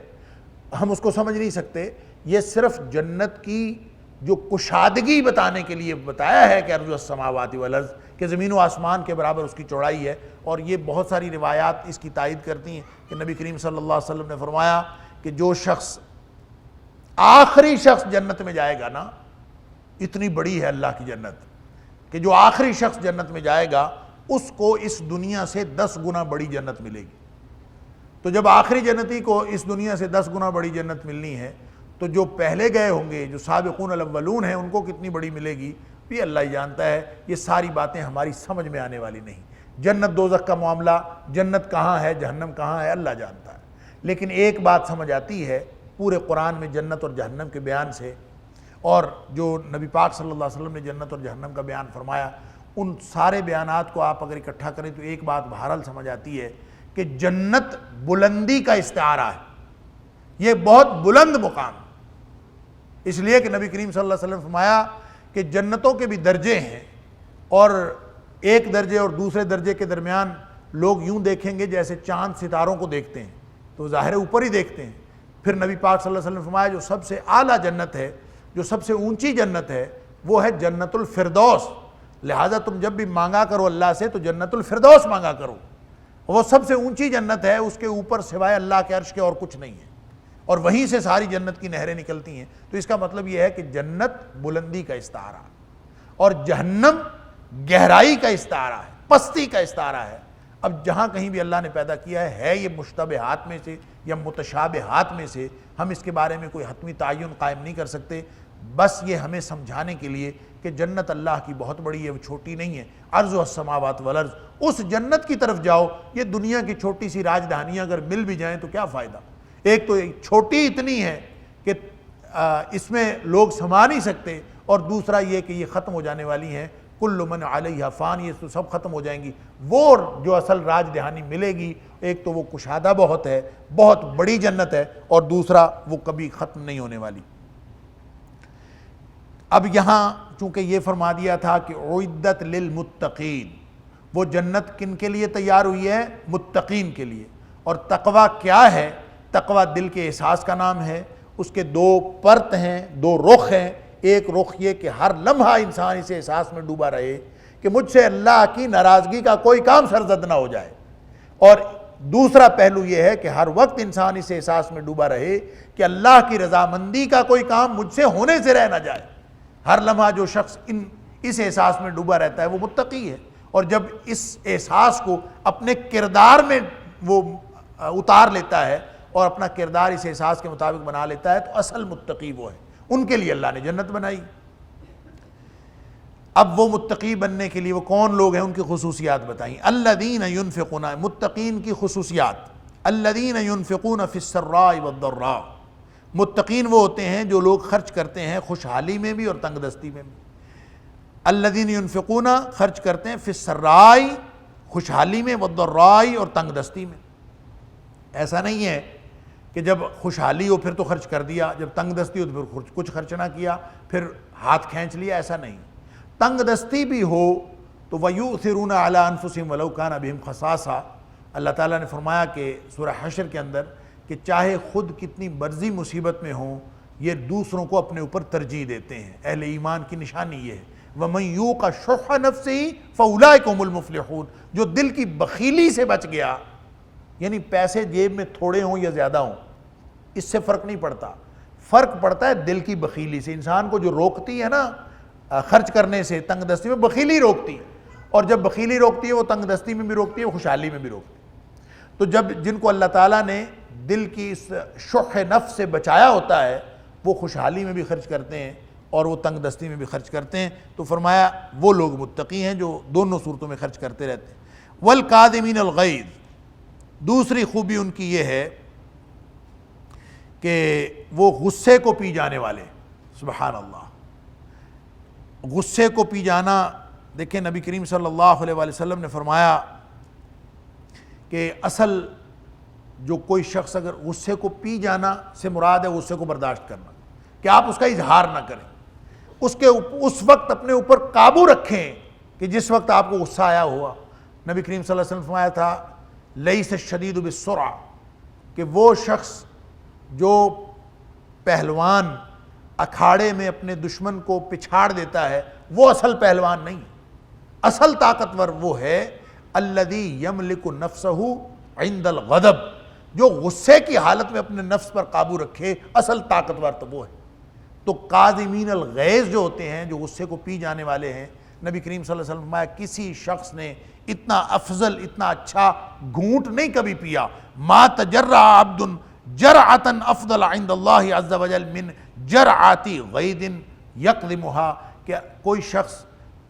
Speaker 1: ہم اس کو سمجھ نہیں سکتے۔ یہ صرف جنت کی جو کشادگی بتانے کے لیے بتایا ہے کہ عرض السماوات والارض، کہ زمین و آسمان کے برابر اس کی چوڑائی ہے، اور یہ بہت ساری روایات اس کی تائید کرتی ہیں کہ نبی کریم صلی اللہ علیہ وسلم نے فرمایا کہ جو شخص، آخری شخص جنت میں جائے گا نا، اتنی بڑی ہے اللہ کی جنت کہ جو آخری شخص جنت میں جائے گا اس کو اس دنیا سے 10 گنا بڑی جنت ملے گی۔ تو جب آخری جنتی کو اس دنیا سے 10 گنا بڑی جنت ملنی ہے تو جو پہلے گئے ہوں گے، جو سابقون الاولون ہیں، ان کو کتنی بڑی ملے گی بھی اللہ ہی جانتا ہے۔ یہ ساری باتیں ہماری سمجھ میں آنے والی نہیں۔ جنت دوزخ کا معاملہ، جنت کہاں ہے جہنم کہاں ہے، اللہ جانتا ہے۔ لیکن ایک بات سمجھ آتی ہے پورے قرآن میں جنت اور جہنم کے بیان سے، اور جو نبی پاک صلی اللہ علیہ وسلم نے جنت اور جہنم کا بیان فرمایا، ان سارے بیانات کو آپ اگر اکٹھا کریں تو ایک بات بہرحال سمجھ آتی ہے کہ جنت بلندی کا استعارہ ہے، یہ بہت بلند مقام، اس لیے کہ نبی کریم صلی اللہ علیہ وسلم فرمایا کہ جنتوں کے بھی درجے ہیں، اور ایک درجے اور دوسرے درجے کے درمیان لوگ یوں دیکھیں گے جیسے چاند ستاروں کو دیکھتے ہیں، تو ظاہر اوپر ہی دیکھتے ہیں۔ پھر نبی پاک صلی اللہ علیہ وسلم نے فرمایا جو سب سے اعلیٰ جنت ہے، جو سب سے اونچی جنت ہے، وہ ہے جنت الفردوس، لہٰذا تم جب بھی مانگا کرو اللہ سے تو جنت الفردوس مانگا کرو، وہ سب سے اونچی جنت ہے، اس کے اوپر سوائے اللہ کے عرش کے اور کچھ نہیں ہے، اور وہیں سے ساری جنت کی نہریں نکلتی ہیں۔ تو اس کا مطلب یہ ہے کہ جنت بلندی کا استعارہ اور جہنم گہرائی کا استعارہ ہے، پستی کا استعارہ ہے۔ اب جہاں کہیں بھی اللہ نے پیدا کیا ہے یہ مشتبہات میں سے یا متشابہات میں سے، ہم اس کے بارے میں کوئی حتمی تعین قائم نہیں کر سکتے، بس یہ ہمیں سمجھانے کے لیے کہ جنت اللہ کی بہت بڑی ہے، وہ چھوٹی نہیں ہے۔ عرض السماوات والارض، اس جنت کی طرف جاؤ۔ یہ دنیا کی چھوٹی سی راجدھانیاں اگر مل بھی جائیں تو کیا فائدہ؟ ایک تو چھوٹی اتنی ہے کہ اس میں لوگ سما نہیں سکتے، اور دوسرا یہ کہ یہ ختم ہو جانے والی ہیں، کل من علیہ فان، یہ تو سب ختم ہو جائیں گی۔ وہ جو اصل راجدھانی ملے گی، ایک تو وہ کشادہ بہت ہے، بہت بڑی جنت ہے، اور دوسرا وہ کبھی ختم نہیں ہونے والی۔ اب یہاں چونکہ یہ فرما دیا تھا کہ اعدت للمتقین، وہ جنت کن کے لیے تیار ہوئی ہے؟ متقین کے لیے۔ اور تقوی کیا ہے؟ تقوی دل کے احساس کا نام ہے، اس کے دو پرت ہیں، دو رخ ہیں۔ ایک رخ یہ کہ ہر لمحہ انسان اس احساس میں ڈوبا رہے کہ مجھ سے اللہ کی ناراضگی کا کوئی کام سرزد نہ ہو جائے، اور دوسرا پہلو یہ ہے کہ ہر وقت انسان اس احساس میں ڈوبا رہے کہ اللہ کی رضامندی کا کوئی کام مجھ سے ہونے سے رہ نہ جائے۔ ہر لمحہ جو شخص اس احساس میں ڈوبا رہتا ہے وہ متقی ہے، اور جب اس احساس کو اپنے کردار میں وہ اتار لیتا ہے اور اپنا کردار اس احساس کے مطابق بنا لیتا ہے تو اصل متقی وہ ہے، ان کے لیے اللہ نے جنت بنائی۔ اب وہ متقی بننے کے لیے وہ کون لوگ ہیں، ان کی خصوصیات بتائیں۔ الذین ینفقون، متقین کی خصوصیات، الذین ینفقون فی السراء والضراء، متقین وہ ہوتے ہیں جو لوگ خرچ کرتے ہیں خوشحالی میں بھی اور تنگ دستی میں بھی۔ الذین ینفقون، خرچ کرتے ہیں، فی السراء، خوشحالی میں، والضراء، اور تنگ دستی میں۔ ایسا نہیں ہے کہ جب خوشحالی ہو پھر تو خرچ کر دیا، جب تنگ دستی ہو تو پھر کچھ خرچ نہ کیا، پھر ہاتھ کھینچ لیا، ایسا نہیں۔ تنگ دستی بھی ہو تو وَيُؤْثِرُونَ عَلَىٰ أَنفُسِهِمْ وَلَوْ كَانَ بِهِمْ خَصَاصَةٌ، اللہ تعالیٰ نے فرمایا کہ سورہ حشر کے اندر کہ چاہے خود کتنی مرضی مصیبت میں ہوں یہ دوسروں کو اپنے اوپر ترجیح دیتے ہیں۔ اہل ایمان کی نشانی یہ ہے، وَمَن يُوقَ شُحَّ نَفْسِهِ فَأُولَٰئِكَ هُمُ الْمُفْلِحُونَ، جو دل کی بخیلی سے بچ گیا، یعنی پیسے جیب میں تھوڑے ہوں یا زیادہ ہوں اس سے فرق نہیں پڑتا، فرق پڑتا ہے دل کی بخیلی سے۔ انسان کو جو روکتی ہے نا خرچ کرنے سے، تنگ دستی میں بخیلی روکتی ہے، اور جب بخیلی روکتی ہے وہ تنگ دستی میں بھی روکتی ہے، خوشحالی میں بھی روکتی ہے۔ تو جب جن کو اللہ تعالیٰ نے دل کی اس شح نفس سے بچایا ہوتا ہے وہ خوشحالی میں بھی خرچ کرتے ہیں اور وہ تنگ دستی میں بھی خرچ کرتے ہیں، تو فرمایا وہ لوگ متقی ہیں جو دونوں صورتوں میں خرچ کرتے رہتے ہیں۔ والکاظمین الغیظ، دوسری خوبی ان کی یہ ہے کہ وہ غصے کو پی جانے والے۔ سبحان اللہ، غصے کو پی جانا، دیکھیں نبی کریم صلی اللہ علیہ وآلہ وسلم نے فرمایا کہ اصل جو کوئی شخص اگر غصے کو پی جانا سے مراد ہے غصے کو برداشت کرنا، کہ آپ اس کا اظہار نہ کریں، اس وقت اپنے اوپر قابو رکھیں کہ جس وقت آپ کو غصہ آیا ہوا۔ نبی کریم صلی اللہ علیہ وسلم نے فرمایا تھا لیس الشدید بالسرعہ، کہ وہ شخص جو پہلوان اکھاڑے میں اپنے دشمن کو پچھاڑ دیتا ہے وہ اصل پہلوان نہیں، اصل طاقتور وہ ہے الذی یملک نفسہ عند الغضب، جو غصے کی حالت میں اپنے نفس پر قابو رکھے، اصل طاقتور تو وہ ہے۔ تو کاظمین الغیظ جو ہوتے ہیں، جو غصے کو پی جانے والے ہیں، نبی کریم صلی اللہ علیہ وسلم نے فرمایا کسی شخص نے اتنا افضل، اتنا اچھا گھونٹ نہیں کبھی پیا۔ ما تجرع عبد جرعۃ افضل عند اللہ عز وجل من جرعۃ غیظ یقدمها، کہ کوئی شخص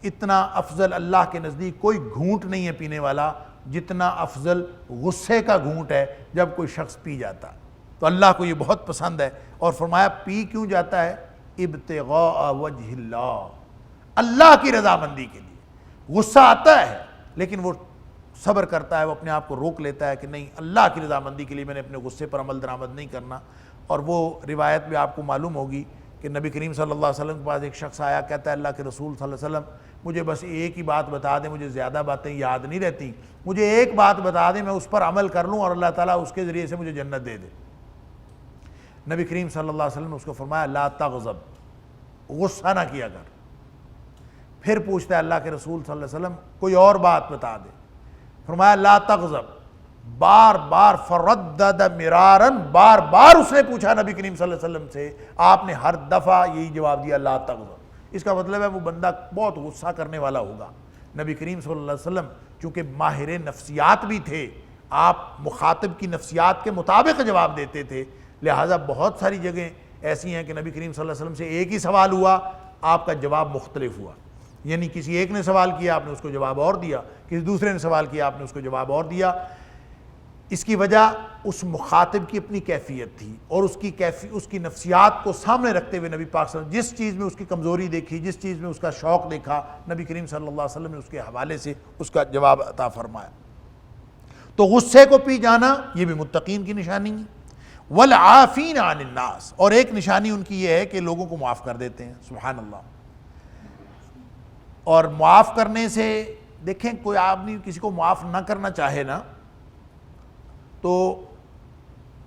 Speaker 1: اتنا افضل اللہ کے نزدیک کوئی گھونٹ نہیں ہے پینے والا جتنا افضل غصے کا گھونٹ ہے جب کوئی شخص پی جاتا، تو اللہ کو یہ بہت پسند ہے۔ اور فرمایا پی کیوں جاتا ہے؟ ابتغاء وجہ اللہ، اللہ کی رضامندی کے لیے۔ غصہ آتا ہے لیکن وہ صبر کرتا ہے، وہ اپنے آپ کو روک لیتا ہے کہ نہیں، اللہ کی رضامندی کے لیے میں نے اپنے غصے پر عمل درآمد نہیں کرنا۔ اور وہ روایت بھی آپ کو معلوم ہوگی کہ نبی کریم صلی اللہ علیہ وسلم کے پاس ایک شخص آیا، کہتا ہے اللہ کے رسول صلی اللہ علیہ وسلم مجھے بس ایک ہی بات بتا دیں، مجھے زیادہ باتیں یاد نہیں رہتی، مجھے ایک بات بتا دیں میں اس پر عمل کر لوں اور اللہ تعالیٰ اس کے ذریعے سے مجھے جنت دے دے۔ نبی کریم صلی اللہ علیہ وسلم نے اس کو فرمایا لا تغضب، غصہ نہ کیا کر۔ پھر پوچھتا ہے اللہ کے رسول صلی اللہ علیہ وسلم کوئی اور بات بتا دے، فرمایا لا تغضب، بار بار فردد مرارن، بار بار اس نے پوچھا نبی کریم صلی اللہ علیہ وسلم سے، آپ نے ہر دفعہ یہی جواب دیا لا تغضب۔ اس کا مطلب ہے وہ بندہ بہت غصہ کرنے والا ہوگا۔ نبی کریم صلی اللہ علیہ وسلم چونکہ ماہر نفسیات بھی تھے، آپ مخاطب کی نفسیات کے مطابق جواب دیتے تھے، لہٰذا بہت ساری جگہیں ایسی ہیں کہ نبی کریم صلی اللہ علیہ وسلم سے ایک ہی سوال ہوا، آپ کا جواب مختلف ہوا، یعنی کسی ایک نے سوال کیا آپ نے اس کو جواب اور دیا، کسی دوسرے نے سوال کیا آپ نے اس کو جواب اور دیا۔ اس کی وجہ اس مخاطب کی اپنی کیفیت تھی، اور اس کی نفسیات کو سامنے رکھتے ہوئے نبی پاک صلی اللہ علیہ وسلم جس چیز میں اس کی کمزوری دیکھی، جس چیز میں اس کا شوق دیکھا، نبی کریم صلی اللہ علیہ وسلم نے اس کے حوالے سے اس کا جواب عطا فرمایا۔ تو غصے کو پی جانا یہ بھی متقین کی نشانی ہے۔ والعافین عن الناس، اور ایک نشانی ان کی یہ ہے کہ لوگوں کو معاف کر دیتے ہیں۔ سبحان اللہ، اور معاف کرنے سے دیکھیں کوئی آدمی کسی کو معاف نہ کرنا چاہے نا تو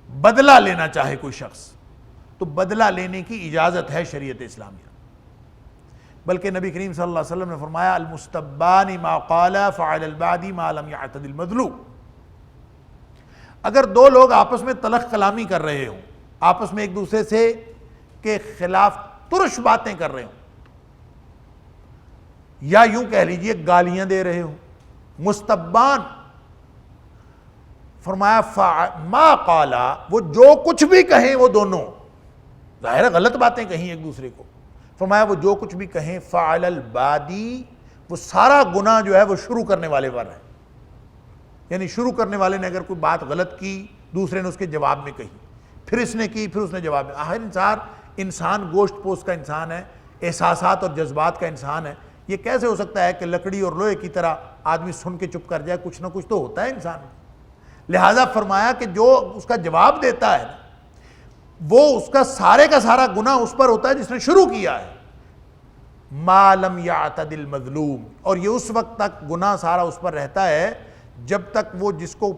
Speaker 1: بدلہ لینا چاہے کوئی شخص تو بدلہ لینے کی اجازت ہے شریعت اسلامیہ. بلکہ نبی کریم صلی اللہ علیہ وسلم نے فرمایا المستبان ما قال فعل البادی ما لم يعتد المظلوم. اگر دو لوگ آپس میں تلخ کلامی کر رہے ہوں, آپس میں ایک دوسرے سے کے خلاف ترش باتیں کر رہے ہوں, یا یوں کہہ لیجئے گالیاں دے رہے ہوں, مستبان فرمایا ما قالا, وہ جو کچھ بھی کہیں وہ دونوں ظاہر غلط باتیں کہیں ایک دوسرے کو, فرمایا وہ جو کچھ بھی کہیں فعل البادی, وہ سارا گناہ جو ہے وہ شروع کرنے والے پر ہے. یعنی شروع کرنے والے نے اگر کوئی بات غلط کی دوسرے نے اس کے جواب میں کہی, پھر اس نے کی, پھر اس نے جواب میں. آخر انسان گوشت پوست کا انسان ہے, احساسات اور جذبات کا انسان ہے. یہ کیسے ہو سکتا ہے کہ لکڑی اور لوہے کی طرح آدمی سن کے چپ کر جائے؟ کچھ نہ کچھ تو ہوتا ہے انسان. لہذا فرمایا کہ جو اس کا جواب دیتا ہے وہ اس کا سارا گناہ اس پر ہوتا ہے جس نے شروع کیا ہے. ما لم یعتد المظلوم, اور یہ اس وقت تک گناہ سارا اس پر رہتا ہے جب تک وہ جس کو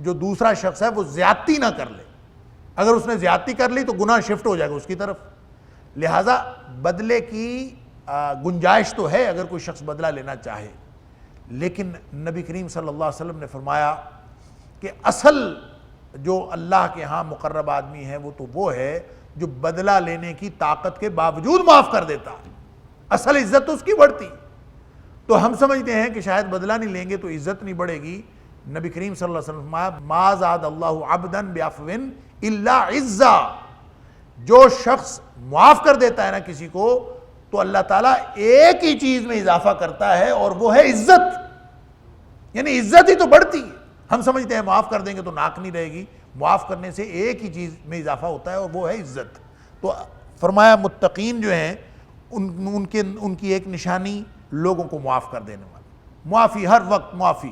Speaker 1: جو دوسرا شخص ہے وہ زیادتی نہ کر لے. اگر اس نے زیادتی کر لی تو گناہ شفٹ ہو جائے گا اس کی طرف. لہذا بدلے کی گنجائش تو ہے اگر کوئی شخص بدلہ لینا چاہے, لیکن نبی کریم صلی اللہ علیہ وسلم نے فرمایا کہ اصل جو اللہ کے ہاں مقرب آدمی ہے وہ تو وہ ہے جو بدلہ لینے کی طاقت کے باوجود معاف کر دیتا. اصل عزت تو اس کی بڑھتی. تو ہم سمجھتے ہیں کہ شاید بدلہ نہیں لیں گے تو عزت نہیں بڑھے گی. نبی کریم صلی اللہ علیہ وسلم فرمایا ما زاد اللہ عبدا بعفو الا عزا, جو شخص معاف کر دیتا ہے نا کسی کو تو اللہ تعالیٰ ایک ہی چیز میں اضافہ کرتا ہے اور وہ ہے عزت. یعنی عزت ہی تو بڑھتی ہے. ہم سمجھتے ہیں معاف کر دیں گے تو ناک نہیں رہے گی, معاف کرنے سے ایک ہی چیز میں اضافہ ہوتا ہے اور وہ ہے عزت. تو فرمایا متقین جو ہیں ان کی ایک نشانی لوگوں کو معاف کر دینے والا, معافی, ہر وقت معافی.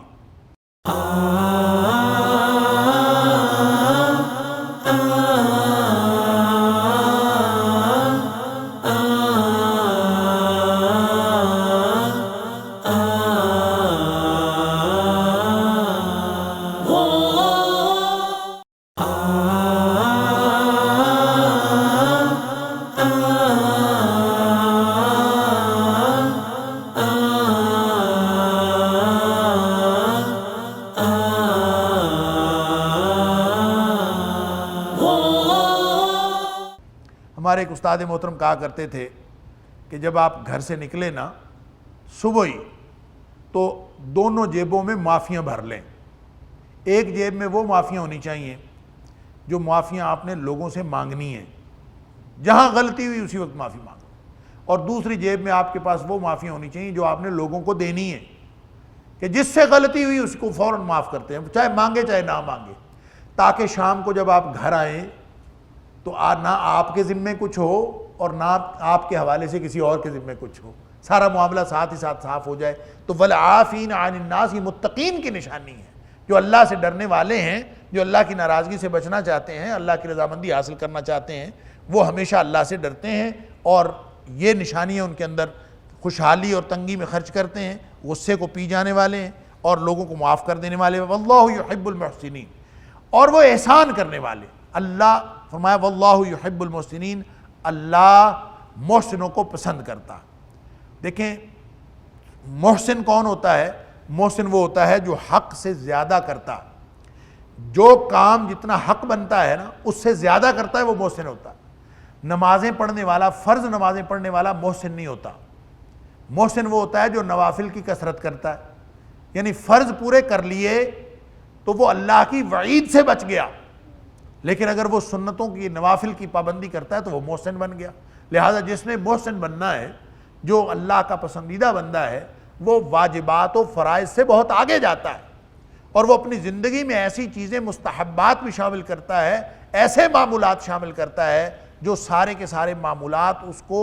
Speaker 1: ہمارے ایک استاد محترم کہا کرتے تھے کہ جب آپ گھر سے نکلے نا صبح ہی تو دونوں جیبوں میں معافیاں بھر لیں. ایک جیب میں وہ معافیاں ہونی چاہیے جو معافیاں آپ نے لوگوں سے مانگنی ہیں, جہاں غلطی ہوئی اسی وقت معافی مانگو, اور دوسری جیب میں آپ کے پاس وہ معافیاں ہونی چاہیے جو آپ نے لوگوں کو دینی ہے کہ جس سے غلطی ہوئی اس کو فوراً معاف کرتے ہیں, چاہے مانگے چاہے نہ مانگے, تاکہ شام کو جب آپ گھر آئیں تو نہ آپ کے ذمے کچھ ہو اور نہ آپ کے حوالے سے کسی اور کے ذمے کچھ ہو, سارا معاملہ ساتھ ہی ساتھ صاف ہو جائے. تو والعافین عن الناس, یہ متقین کی نشانی ہے, جو اللہ سے ڈرنے والے ہیں, جو اللہ کی ناراضگی سے بچنا چاہتے ہیں, اللہ کی رضامندی حاصل کرنا چاہتے ہیں, وہ ہمیشہ اللہ سے ڈرتے ہیں اور یہ نشانیاں ان کے اندر خوشحالی اور تنگی میں خرچ کرتے ہیں, غصے کو پی جانے والے ہیں اور لوگوں کو معاف کر دینے والے. واللہ یحب المحسنین, اور وہ احسان کرنے والے. اللہ فرمایا واللہ یحب المحسنین, اللہ محسنوں کو پسند کرتا. دیکھیں محسن کون ہوتا ہے؟ محسن وہ ہوتا ہے جو حق سے زیادہ کرتا, جو کام جتنا حق بنتا ہے نا اس سے زیادہ کرتا ہے, وہ محسن ہوتا ہے. نمازیں پڑھنے والا, فرض نمازیں پڑھنے والا محسن نہیں ہوتا. محسن وہ ہوتا ہے جو نوافل کی کثرت کرتا ہے, یعنی فرض پورے کر لیے تو وہ اللہ کی وعید سے بچ گیا, لیکن اگر وہ سنتوں کی نوافل کی پابندی کرتا ہے تو وہ محسن بن گیا. لہذا جس نے محسن بننا ہے, جو اللہ کا پسندیدہ بندہ ہے, وہ واجبات و فرائض سے بہت آگے جاتا ہے اور وہ اپنی زندگی میں ایسی چیزیں مستحبات بھی شامل کرتا ہے, ایسے معمولات شامل کرتا ہے جو سارے کے سارے معمولات اس کو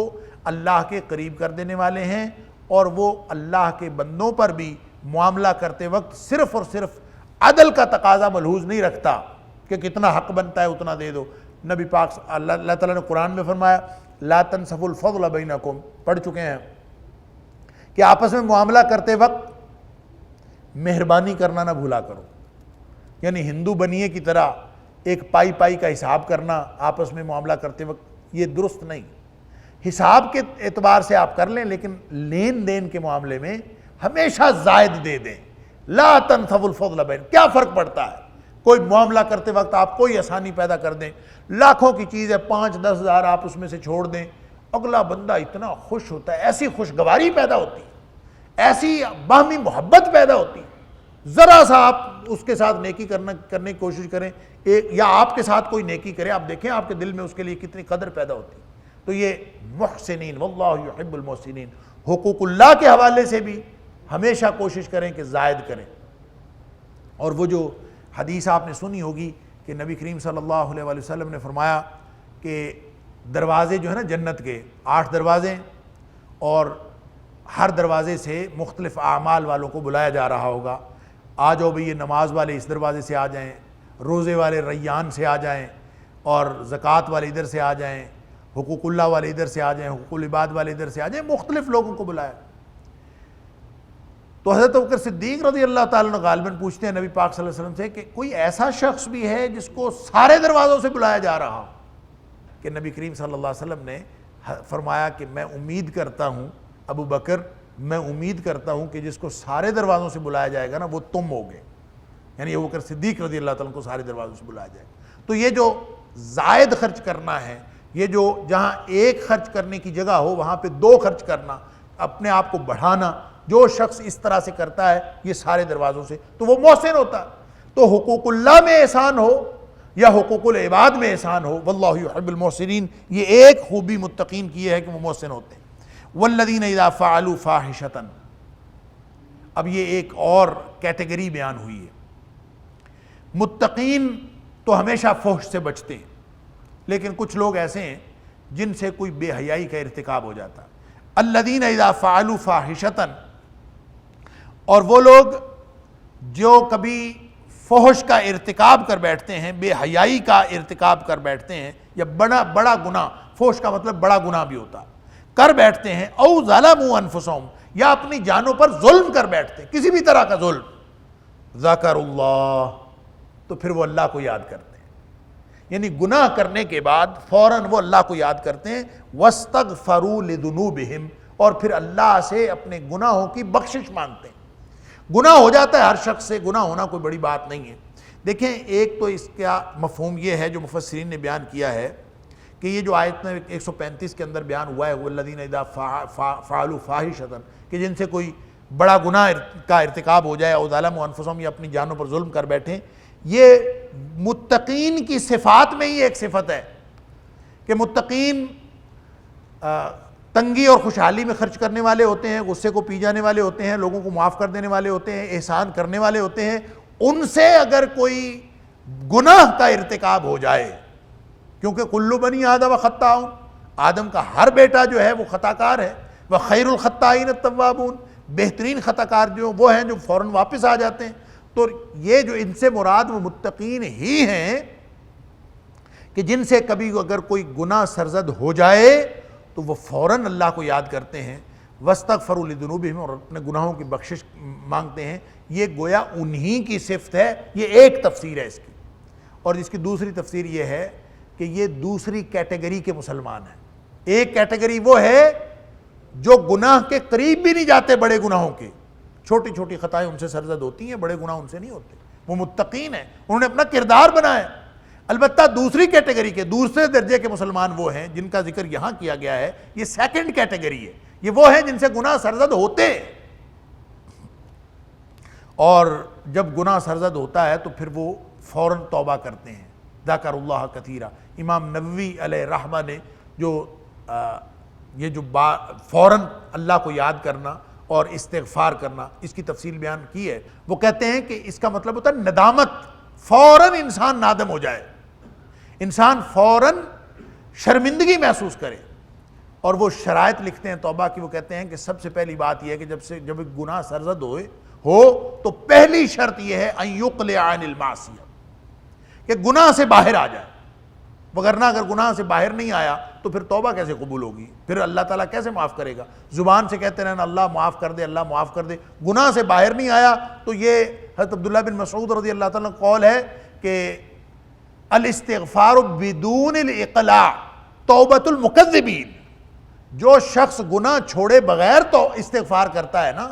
Speaker 1: اللہ کے قریب کر دینے والے ہیں, اور وہ اللہ کے بندوں پر بھی معاملہ کرتے وقت صرف اور صرف عدل کا تقاضا ملحوظ نہیں رکھتا کہ کتنا حق بنتا ہے اتنا دے دو. نبی پاک اللہ تعالیٰ نے قرآن میں فرمایا لا تنسفوا الفضل بینکم, پڑھ چکے ہیں کہ آپس میں معاملہ کرتے وقت مہربانی کرنا نہ بھولا کرو، یعنی ہندو بنیے کی طرح ایک پائی پائی کا حساب کرنا آپس میں معاملہ کرتے وقت یہ درست نہیں۔ حساب کے اعتبار سے آپ کر لیں، لیکن لین دین کے معاملے میں ہمیشہ زائد دے دیں۔ لا تنسوا الفضل بین، کیا فرق پڑتا ہے؟ کوئی معاملہ کرتے وقت آپ کوئی آسانی پیدا کر دیں، لاکھوں کی چیز ہے 5-10 ہزار آپ اس میں سے چھوڑ دیں، اگلا بندہ اتنا خوش ہوتا ہے، ایسی خوشگواری پیدا ہوتی ہے، ایسی باہمی محبت پیدا ہوتی ہے۔ ذرا سا آپ اس کے ساتھ نیکی کرنے کی کوشش کریں، یا آپ کے ساتھ کوئی نیکی کرے، آپ دیکھیں آپ کے دل میں اس کے لیے کتنی قدر پیدا ہوتی ہے۔ تو یہ محسنین، واللہ یحب المحسنین، حقوق اللہ کے حوالے سے بھی ہمیشہ کوشش کریں کہ زائد کریں۔ اور وہ جو حدیث آپ نے سنی ہوگی کہ نبی کریم صلی اللہ علیہ وسلم نے فرمایا کہ دروازے جو ہے نا جنت کے 8 دروازے، اور ہر دروازے سے مختلف اعمال والوں کو بلایا جا رہا ہوگا، آ جاؤ بھئی، یہ نماز والے اس دروازے سے آ جائیں، روزے والے ریان سے آ جائیں، اور زکوٰۃ والے ادھر سے آ جائیں، حقوق اللہ والے ادھر سے آ جائیں، حقوق العباد والے ادھر سے آ جائیں، مختلف لوگوں کو بلایا۔ تو حضرت ابوبکر صدیق رضی اللہ تعالیٰ عنہ غالباً پوچھتے ہیں نبی پاک صلی اللہ علیہ وسلم سے کہ کوئی ایسا شخص بھی ہے جس کو سارے دروازوں سے بلایا جا رہا ہو؟ کہ نبی کریم صلی اللہ علیہ وسلم نے فرمایا کہ میں امید کرتا ہوں ابو بکر، میں امید کرتا ہوں کہ جس کو سارے دروازوں سے بلایا جائے گا نا وہ تم ہوگے، یعنی ابوبکر صدیق رضی اللہ تعالیٰ کو سارے دروازوں سے بلایا جائے گا۔ تو یہ جو زائد خرچ کرنا ہے، یہ جو جہاں ایک خرچ کرنے کی جگہ ہو وہاں پہ 2 خرچ کرنا، اپنے آپ کو بڑھانا، جو شخص اس طرح سے کرتا ہے یہ سارے دروازوں سے، تو وہ محسن ہوتا ہے۔ تو حقوق اللہ میں احسان ہو یا حقوق العباد میں احسان ہو، واللہ یحب المحسنین، یہ ایک خوبی متقین کی ہے کہ وہ محسن ہوتے ہیں۔ والذین اذا فعلوا فاحشۃ، اب یہ ایک اور کیٹیگری بیان ہوئی ہے۔ متقین تو ہمیشہ فحش سے بچتے ہیں، لیکن کچھ لوگ ایسے ہیں جن سے کوئی بے حیائی کا ارتکاب ہو جاتا ہے۔ الذین اذا فعلوا فاحشۃ، اور وہ لوگ جو کبھی فحش کا ارتکاب کر بیٹھتے ہیں، بے حیائی کا ارتکاب کر بیٹھتے ہیں، یا بڑا گناہ، فحش کا مطلب بڑا گناہ بھی ہوتا ہے، کر بیٹھتے ہیں، او ظلموا انفسہم، یا اپنی جانوں پر ظلم کر بیٹھتے ہیں، کسی بھی طرح کا ظلم، ذکروا اللہ، تو پھر وہ اللہ کو یاد کرتے ہیں، یعنی گناہ کرنے کے بعد فوراً وہ اللہ کو یاد کرتے ہیں، واستغفروا لذنوبہم، اور پھر اللہ سے اپنے گناہوں کی بخشش مانگتے ہیں۔ گناہ ہو جاتا ہے ہر شخص سے، گناہ ہونا کوئی بڑی بات نہیں ہے۔ دیکھیں، ایک تو اس کا مفہوم یہ ہے جو مفسرین نے بیان کیا ہے کہ یہ جو آیت میں 135 کے اندر بیان ہوا ہے والذین اذا فعلوا فاحشۃ، کہ جن سے کوئی بڑا گناہ کا ارتکاب ہو جائے، او ظلموا انفسہم، یا اپنی جانوں پر ظلم کر بیٹھیں، یہ متقین کی صفات میں ہی ایک صفت ہے کہ متقین تنگی اور خوشحالی میں خرچ کرنے والے ہوتے ہیں، غصے کو پی جانے والے ہوتے ہیں، لوگوں کو معاف کر دینے والے ہوتے ہیں، احسان کرنے والے ہوتے ہیں۔ ان سے اگر کوئی گناہ کا ارتکاب ہو جائے، کیونکہ کل بنی آدم خطاؤن، آدم کا ہر بیٹا جو ہے وہ خطا کار ہے، وخیر الخطائین التوابون، بہترین خطا کار جو وہ ہیں جو فوراً واپس آ جاتے ہیں۔ تو یہ جو ان سے مراد وہ متقین ہی ہیں کہ جن سے کبھی اگر کوئی گناہ سرزد ہو جائے تو وہ فوراً اللہ کو یاد کرتے ہیں، واستغفروا لذنوبہم، اور اپنے گناہوں کی بخشش مانگتے ہیں۔ یہ گویا انہی کی صفت ہے، یہ ایک تفسیر ہے اس کی۔ اور اس کی دوسری تفسیر یہ ہے کہ یہ دوسری کیٹیگری کے مسلمان ہیں۔ ایک کیٹیگری وہ ہے جو گناہ کے قریب بھی نہیں جاتے، بڑے گناہوں کے، چھوٹی چھوٹی خطائیں ان سے سرزد ہوتی ہیں، بڑے گناہ ان سے نہیں ہوتے، وہ متقین ہیں، انہوں نے اپنا کردار بنایا۔ البتہ دوسری کیٹیگری کے، دوسرے درجے کے مسلمان وہ ہیں جن کا ذکر یہاں کیا گیا ہے، یہ سیکنڈ کیٹیگری ہے، یہ وہ ہیں جن سے گناہ سرزد ہوتے ہیں، اور جب گناہ سرزد ہوتا ہے تو پھر وہ فوراً توبہ کرتے ہیں۔ ذکر اللہ کثیرا، امام نووی علیہ رحمہ نے جو یہ جو فوراً اللہ کو یاد کرنا اور استغفار کرنا، اس کی تفصیل بیان کی ہے۔ وہ کہتے ہیں کہ اس کا مطلب ہوتا ہے ندامت، فوراً انسان نادم ہو جائے، انسان فوراً شرمندگی محسوس کرے، اور وہ شرائط لکھتے ہیں توبہ کی۔ وہ کہتے ہیں کہ سب سے پہلی بات یہ ہے کہ جب گناہ سرزد ہو تو پہلی شرط یہ ہے ان یقلع عن المعصیہ، کہ گناہ سے باہر آ جائے، وگرنہ اگر گناہ سے باہر نہیں آیا تو پھر توبہ کیسے قبول ہوگی؟ پھر اللہ تعالیٰ کیسے معاف کرے گا؟ زبان سے کہتے رہنا اللہ معاف کر دے، اللہ معاف کر دے، گناہ سے باہر نہیں آیا تو یہ حضرت عبداللہ بن مسعود رضی اللہ تعالیٰ کا قول ہے کہ الاستغفار بدون الاقلاع توبۃ المکذبین، جو شخص گناہ چھوڑے بغیر تو استغفار کرتا ہے نا،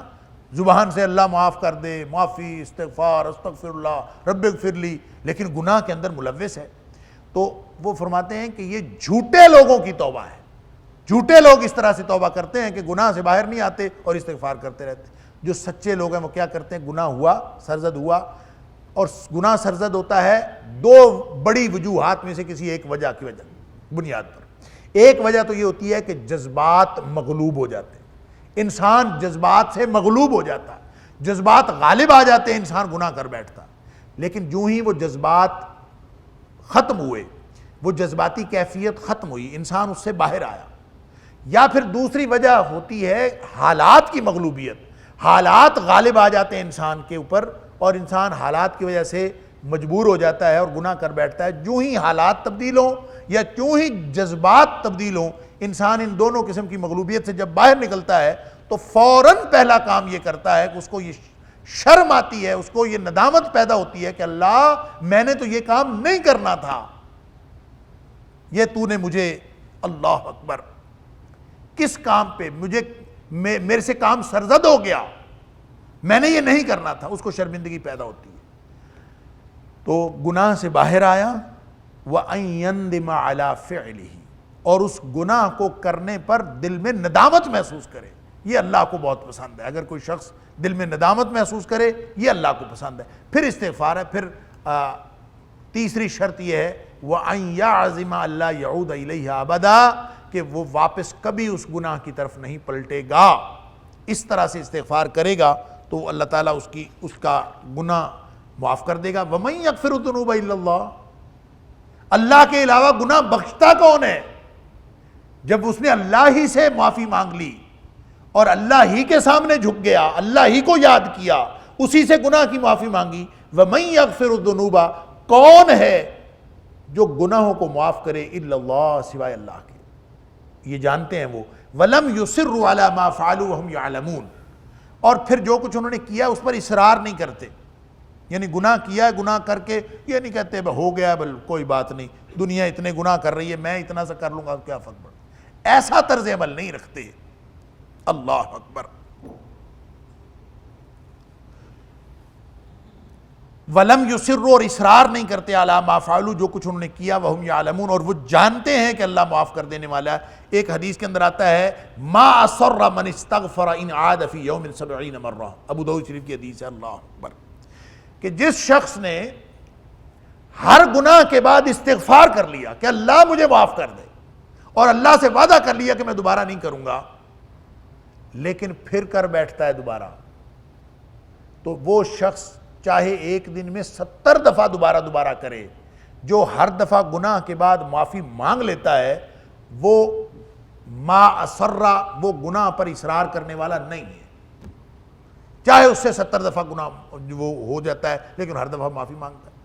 Speaker 1: زبان سے اللہ معاف کر دے، معافی، استغفار، استغفر اللہ رب اغفر لی، لیکن گناہ کے اندر ملوث ہے، تو وہ فرماتے ہیں کہ یہ جھوٹے لوگوں کی توبہ ہے۔ جھوٹے لوگ اس طرح سے توبہ کرتے ہیں کہ گناہ سے باہر نہیں آتے اور استغفار کرتے رہتے ہیں۔ جو سچے لوگ ہیں وہ کیا کرتے ہیں؟ گناہ ہوا، سرزد ہوا، اور گناہ سرزد ہوتا ہے دو بڑی وجوہات میں سے کسی ایک وجہ کی بنیاد پر۔ ایک وجہ تو یہ ہوتی ہے کہ جذبات مغلوب ہو جاتے ہیں، انسان جذبات سے مغلوب ہو جاتا ہے، جذبات غالب آ جاتے ہیں، انسان گناہ کر بیٹھتا ہے۔ لیکن جو ہی وہ جذبات ختم ہوئے، وہ جذباتی کیفیت ختم ہوئی، انسان اس سے باہر آیا۔ یا پھر دوسری وجہ ہوتی ہے حالات کی مغلوبیت، حالات غالب آ جاتے ہیں انسان کے اوپر اور انسان حالات کی وجہ سے مجبور ہو جاتا ہے اور گناہ کر بیٹھتا ہے۔ جو ہی حالات تبدیل ہوں یا جو ہی جذبات تبدیل ہوں، انسان ان دونوں قسم کی مغلوبیت سے جب باہر نکلتا ہے تو فوراً پہلا کام یہ کرتا ہے کہ اس کو یہ شرم آتی ہے، اس کو یہ ندامت پیدا ہوتی ہے کہ اللہ میں نے تو یہ کام نہیں کرنا تھا، یہ تو نے مجھے، اللہ اکبر، کس کام پہ میرے سے کام سرزد ہو گیا، میں نے یہ نہیں کرنا تھا، اس کو شرمندگی پیدا ہوتی ہے۔ تو گناہ سے باہر آیا، وَأَن يَنْدِمَ عَلَى فِعْلِهِ، اور اس گناہ کو کرنے پر دل میں ندامت محسوس کرے، یہ اللہ کو بہت پسند ہے۔ اگر کوئی شخص دل میں ندامت محسوس کرے یہ اللہ کو پسند ہے۔ پھر استغفار ہے، پھر تیسری شرط یہ ہے وَأَن يَعْزِمَ أَلَّا يَعُودَ إِلَيْهَ أَبَدًا، کہ وہ واپس کبھی اس گناہ کی طرف نہیں پلٹے گا۔ اس طرح سے استغفار کرے گا تو اللہ تعالیٰ اس کا گناہ معاف کر دے گا۔ وَمَن يَغْفِرُ الذُّنُوبَ إِلَّا اللَّهُ، اللہ کے علاوہ گناہ بخشتا کون ہے؟ جب اس نے اللہ ہی سے معافی مانگ لی اور اللہ ہی کے سامنے جھک گیا، اللہ ہی کو یاد کیا، اسی سے گناہ کی معافی مانگی۔ وَمَن يَغْفِرُ الذُّنُوبَ، کون ہے جو گناہوں کو معاف کرے؟ اِلَّا اللَّهُ، سوائے اللہ کے، یہ جانتے ہیں وہ۔ وَلَمْ يُصِرُّوا عَلَى مَا فَعَلُوا وَهُمْ يَعْلَمُونَ، اور پھر جو کچھ انہوں نے کیا اس پر اصرار نہیں کرتے، یعنی گناہ کیا ہے، گناہ کر کے یہ نہیں کہتے ہو گیا بل کوئی بات نہیں، دنیا اتنے گناہ کر رہی ہے، میں اتنا سا کر لوں گا کیا فرق پڑتا، ایسا طرز عمل نہیں رکھتے۔ اللہ اکبر۔ وَلَمْ يُصِرُّوا، اور اصرار نہیں کرتے، عَلَى مَا فَعَلُوا، جو کچھ انہوں نے کیا، وَهُمْ يَعْلَمُونَ، اور وہ جانتے ہیں کہ اللہ معاف کر دینے والا ہے۔ ایک حدیث کے اندر آتا ہے مَا أَصَرَّ مَنِ اسْتَغْفَرَ إِنْ عَادَ فِي يَوْمٍ 70 مرة، ابو داؤد شریف کی حدیث ہے۔ اللہ اکبر، کہ جس شخص نے ہر گناہ کے بعد استغفار کر لیا کہ اللہ مجھے معاف کر دے، اور اللہ سے وعدہ کر لیا کہ میں دوبارہ نہیں کروں گا، لیکن پھر کر بیٹھتا ہے دوبارہ، تو وہ شخص چاہے ایک دن میں 70 دفعہ دوبارہ کرے، جو ہر دفعہ گناہ کے بعد معافی مانگ لیتا ہے وہ ما اسرہ، وہ گناہ پر اصرار کرنے والا نہیں ہے، چاہے اس سے 70 دفعہ گناہ وہ ہو جاتا ہے لیکن ہر دفعہ معافی مانگتا ہے۔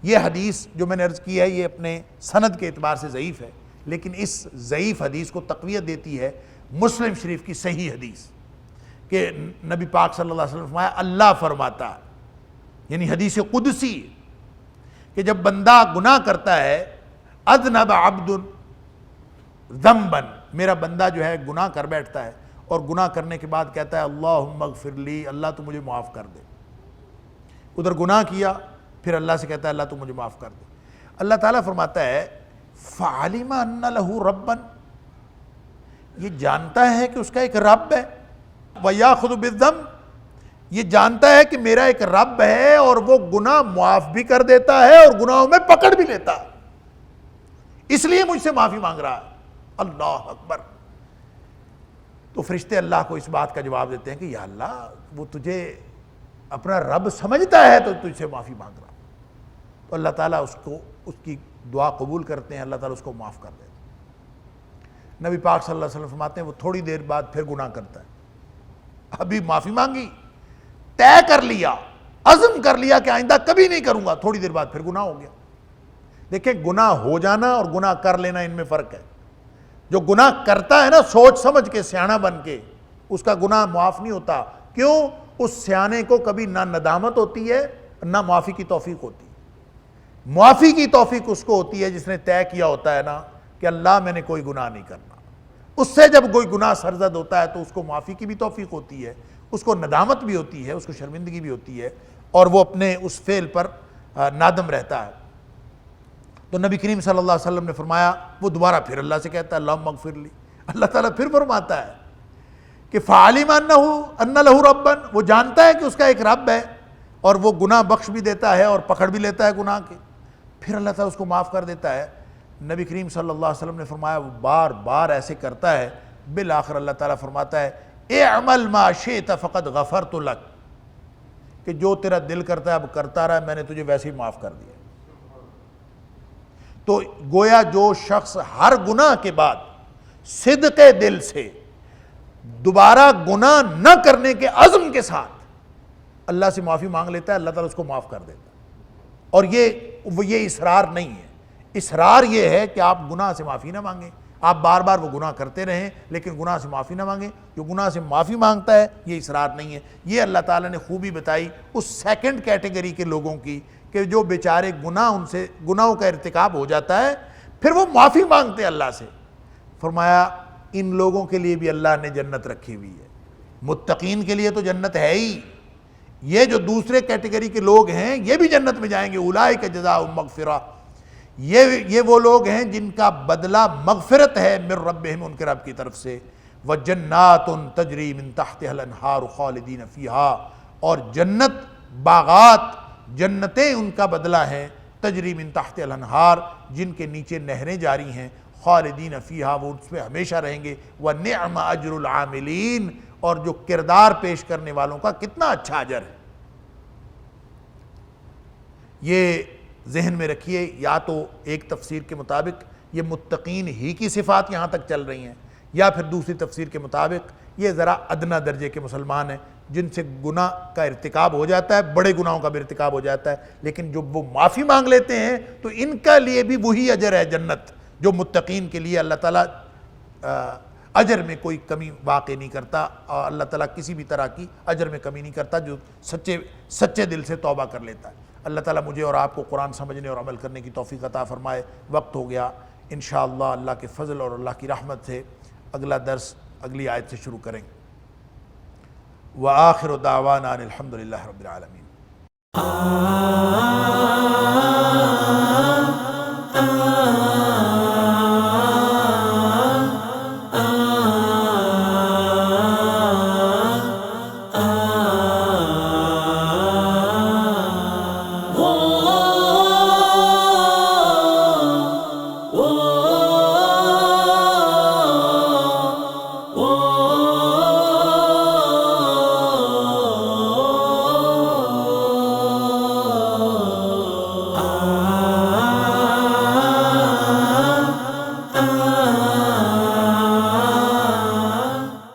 Speaker 1: یہ حدیث جو میں نے عرض کی ہے یہ اپنے سند کے اعتبار سے ضعیف ہے، لیکن اس ضعیف حدیث کو تقویت دیتی ہے مسلم شریف کی صحیح حدیث کہ نبی پاک صلی اللہ علیہ وسلم فرمایا، اللہ فرماتا ہے، یعنی حدیث قدسی، کہ جب بندہ گناہ کرتا ہے اذنب عبد ذنبا، میرا بندہ جو ہے گناہ کر بیٹھتا ہے اور گناہ کرنے کے بعد کہتا ہے اللہم اغفر لی، اللہ تو مجھے معاف کر دے، ادھر گناہ کیا پھر اللہ سے کہتا ہے اللہ تو مجھے معاف کر دے، اللہ تعالیٰ فرماتا ہے فعلم ان لہ ربا، یہ جانتا ہے کہ اس کا ایک رب ہے، ویاخذ بالذنب، یہ جانتا ہے کہ میرا ایک رب ہے اور وہ گناہ معاف بھی کر دیتا ہے اور گناہوں میں پکڑ بھی لیتا ہے، اس لیے مجھ سے معافی مانگ رہا ہے۔ اللہ اکبر۔ تو فرشتے اللہ کو اس بات کا جواب دیتے ہیں کہ یا اللہ وہ تجھے اپنا رب سمجھتا ہے تو تجھ سے معافی مانگ رہا، تو اللہ تعالیٰ اس کی دعا قبول کرتے ہیں، اللہ تعالیٰ اس کو معاف کر دیتے ہیں۔ نبی پاک صلی اللہ علیہ وسلم فرماتے ہیں وہ تھوڑی دیر بعد پھر گناہ کرتا ہے، ابھی معافی مانگی، طے کر لیا، عزم کر لیا کہ آئندہ کبھی نہیں کروں گا، تھوڑی دیر بعد پھر گناہ ہو گیا۔ دیکھیں گناہ ہو جانا اور گناہ کر لینا ان میں فرق ہے. جو گناہ کرتا ہے نا سوچ سمجھ کے سیاںا بن کے، اس کا گناہ معاف نہیں ہوتا. کیوں؟ اس سیانے کو کبھی نہ ندامت ہوتی ہے نہ معافی کی توفیق ہوتی. معافی کی توفیق اس کو ہوتی ہے جس نے طے کیا ہوتا ہے نا کہ اللہ میں نے کوئی گناہ نہیں کرنا. اس سے جب کوئی گناہ سرزد ہوتا ہے تو اس کو معافی کی بھی توفیق ہوتی ہے، اس کو ندامت بھی ہوتی ہے، اس کو شرمندگی بھی ہوتی ہے، اور وہ اپنے اس فعل پر نادم رہتا ہے. تو نبی کریم صلی اللہ علیہ وسلم نے فرمایا، وہ دوبارہ پھر اللہ سے کہتا ہے اللہم اغفر لی. اللہ تعالیٰ پھر فرماتا ہے کہ فَعَلِمَ أَنَّ لَهُ رَبًّا، وہ جانتا ہے کہ اس کا ایک رب ہے اور وہ گناہ بخش بھی دیتا ہے اور پکڑ بھی لیتا ہے گناہ کے. پھر اللہ تعالیٰ اس کو معاف کر دیتا ہے. نبی کریم صلی اللہ علیہ وسلم نے فرمایا وہ بار بار ایسے کرتا ہے، بالآخر اللہ تعالیٰ فرماتا ہے اعمل ما شئت فقد غفرت لک، کہ جو تیرا دل کرتا ہے اب کرتا رہا، میں نے تجھے ویسے ہی معاف کر دیا. تو گویا جو شخص ہر گناہ کے بعد صدق دل سے دوبارہ گناہ نہ کرنے کے عزم کے ساتھ اللہ سے معافی مانگ لیتا ہے، اللہ تعالیٰ اس کو معاف کر دیتا ہے. اور یہ اصرار نہیں ہے. اصرار یہ ہے کہ آپ گناہ سے معافی نہ مانگیں، آپ بار بار وہ گناہ کرتے رہیں لیکن گناہ سے معافی نہ مانگیں. جو گناہ سے معافی مانگتا ہے یہ اصرار نہیں ہے. یہ اللہ تعالیٰ نے خوبی بتائی اس سیکنڈ کیٹیگری کے لوگوں کی کہ جو بیچارے ان سے گناہوں کا ارتکاب ہو جاتا ہے پھر وہ معافی مانگتے ہیں اللہ سے. فرمایا ان لوگوں کے لیے بھی اللہ نے جنت رکھی ہوئی ہے. متقین کے لیے تو جنت ہے ہی. یہ جو دوسرے کیٹیگری کے لوگ ہیں یہ بھی جنت میں جائیں گے. اولئک جزاؤہم مغفرہ، یہ وہ لوگ ہیں جن کا بدلہ مغفرت ہے من ربہم، ان کے رب کی طرف سے. وجنات تجری من تحتها الانہار خالدین فیہا، اور جنت، باغات، جنتیں ان کا بدلہ ہیں. تجری من تحت الانہار، جن کے نیچے نہریں جاری ہیں. خالدین فیہا، وہ اس پہ ہمیشہ رہیں گے. وَنِعْمَ أَجْرُ الْعَامِلِينَ، اور جو کردار پیش کرنے والوں کا کتنا اچھا اجر ہے. یہ ذہن میں رکھیے. یا تو ایک تفسیر کے مطابق یہ متقین ہی کی صفات یہاں تک چل رہی ہیں، یا پھر دوسری تفسیر کے مطابق یہ ذرا ادنا درجے کے مسلمان ہیں جن سے گناہ کا ارتکاب ہو جاتا ہے، بڑے گناہوں کا بھی ارتکاب ہو جاتا ہے، لیکن جو وہ معافی مانگ لیتے ہیں تو ان کا لیے بھی وہی اجر ہے جنت جو متقین کے لیے. اللہ تعالیٰ اجر میں کوئی کمی واقع نہیں کرتا، اور اللہ تعالیٰ کسی بھی طرح کی اجر میں کمی نہیں کرتا جو سچے دل سے توبہ کر لیتا ہے. اللہ تعالیٰ مجھے اور آپ کو قرآن سمجھنے اور عمل کرنے کی توفیق عطا فرمائے. وقت ہو گیا، انشاءاللہ اللہ کے فضل اور اللہ کی رحمت سے اگلا درس اگلی آیت سے شروع کریں گے. وآخر دعوانا ان الحمد للہ رب العالمین.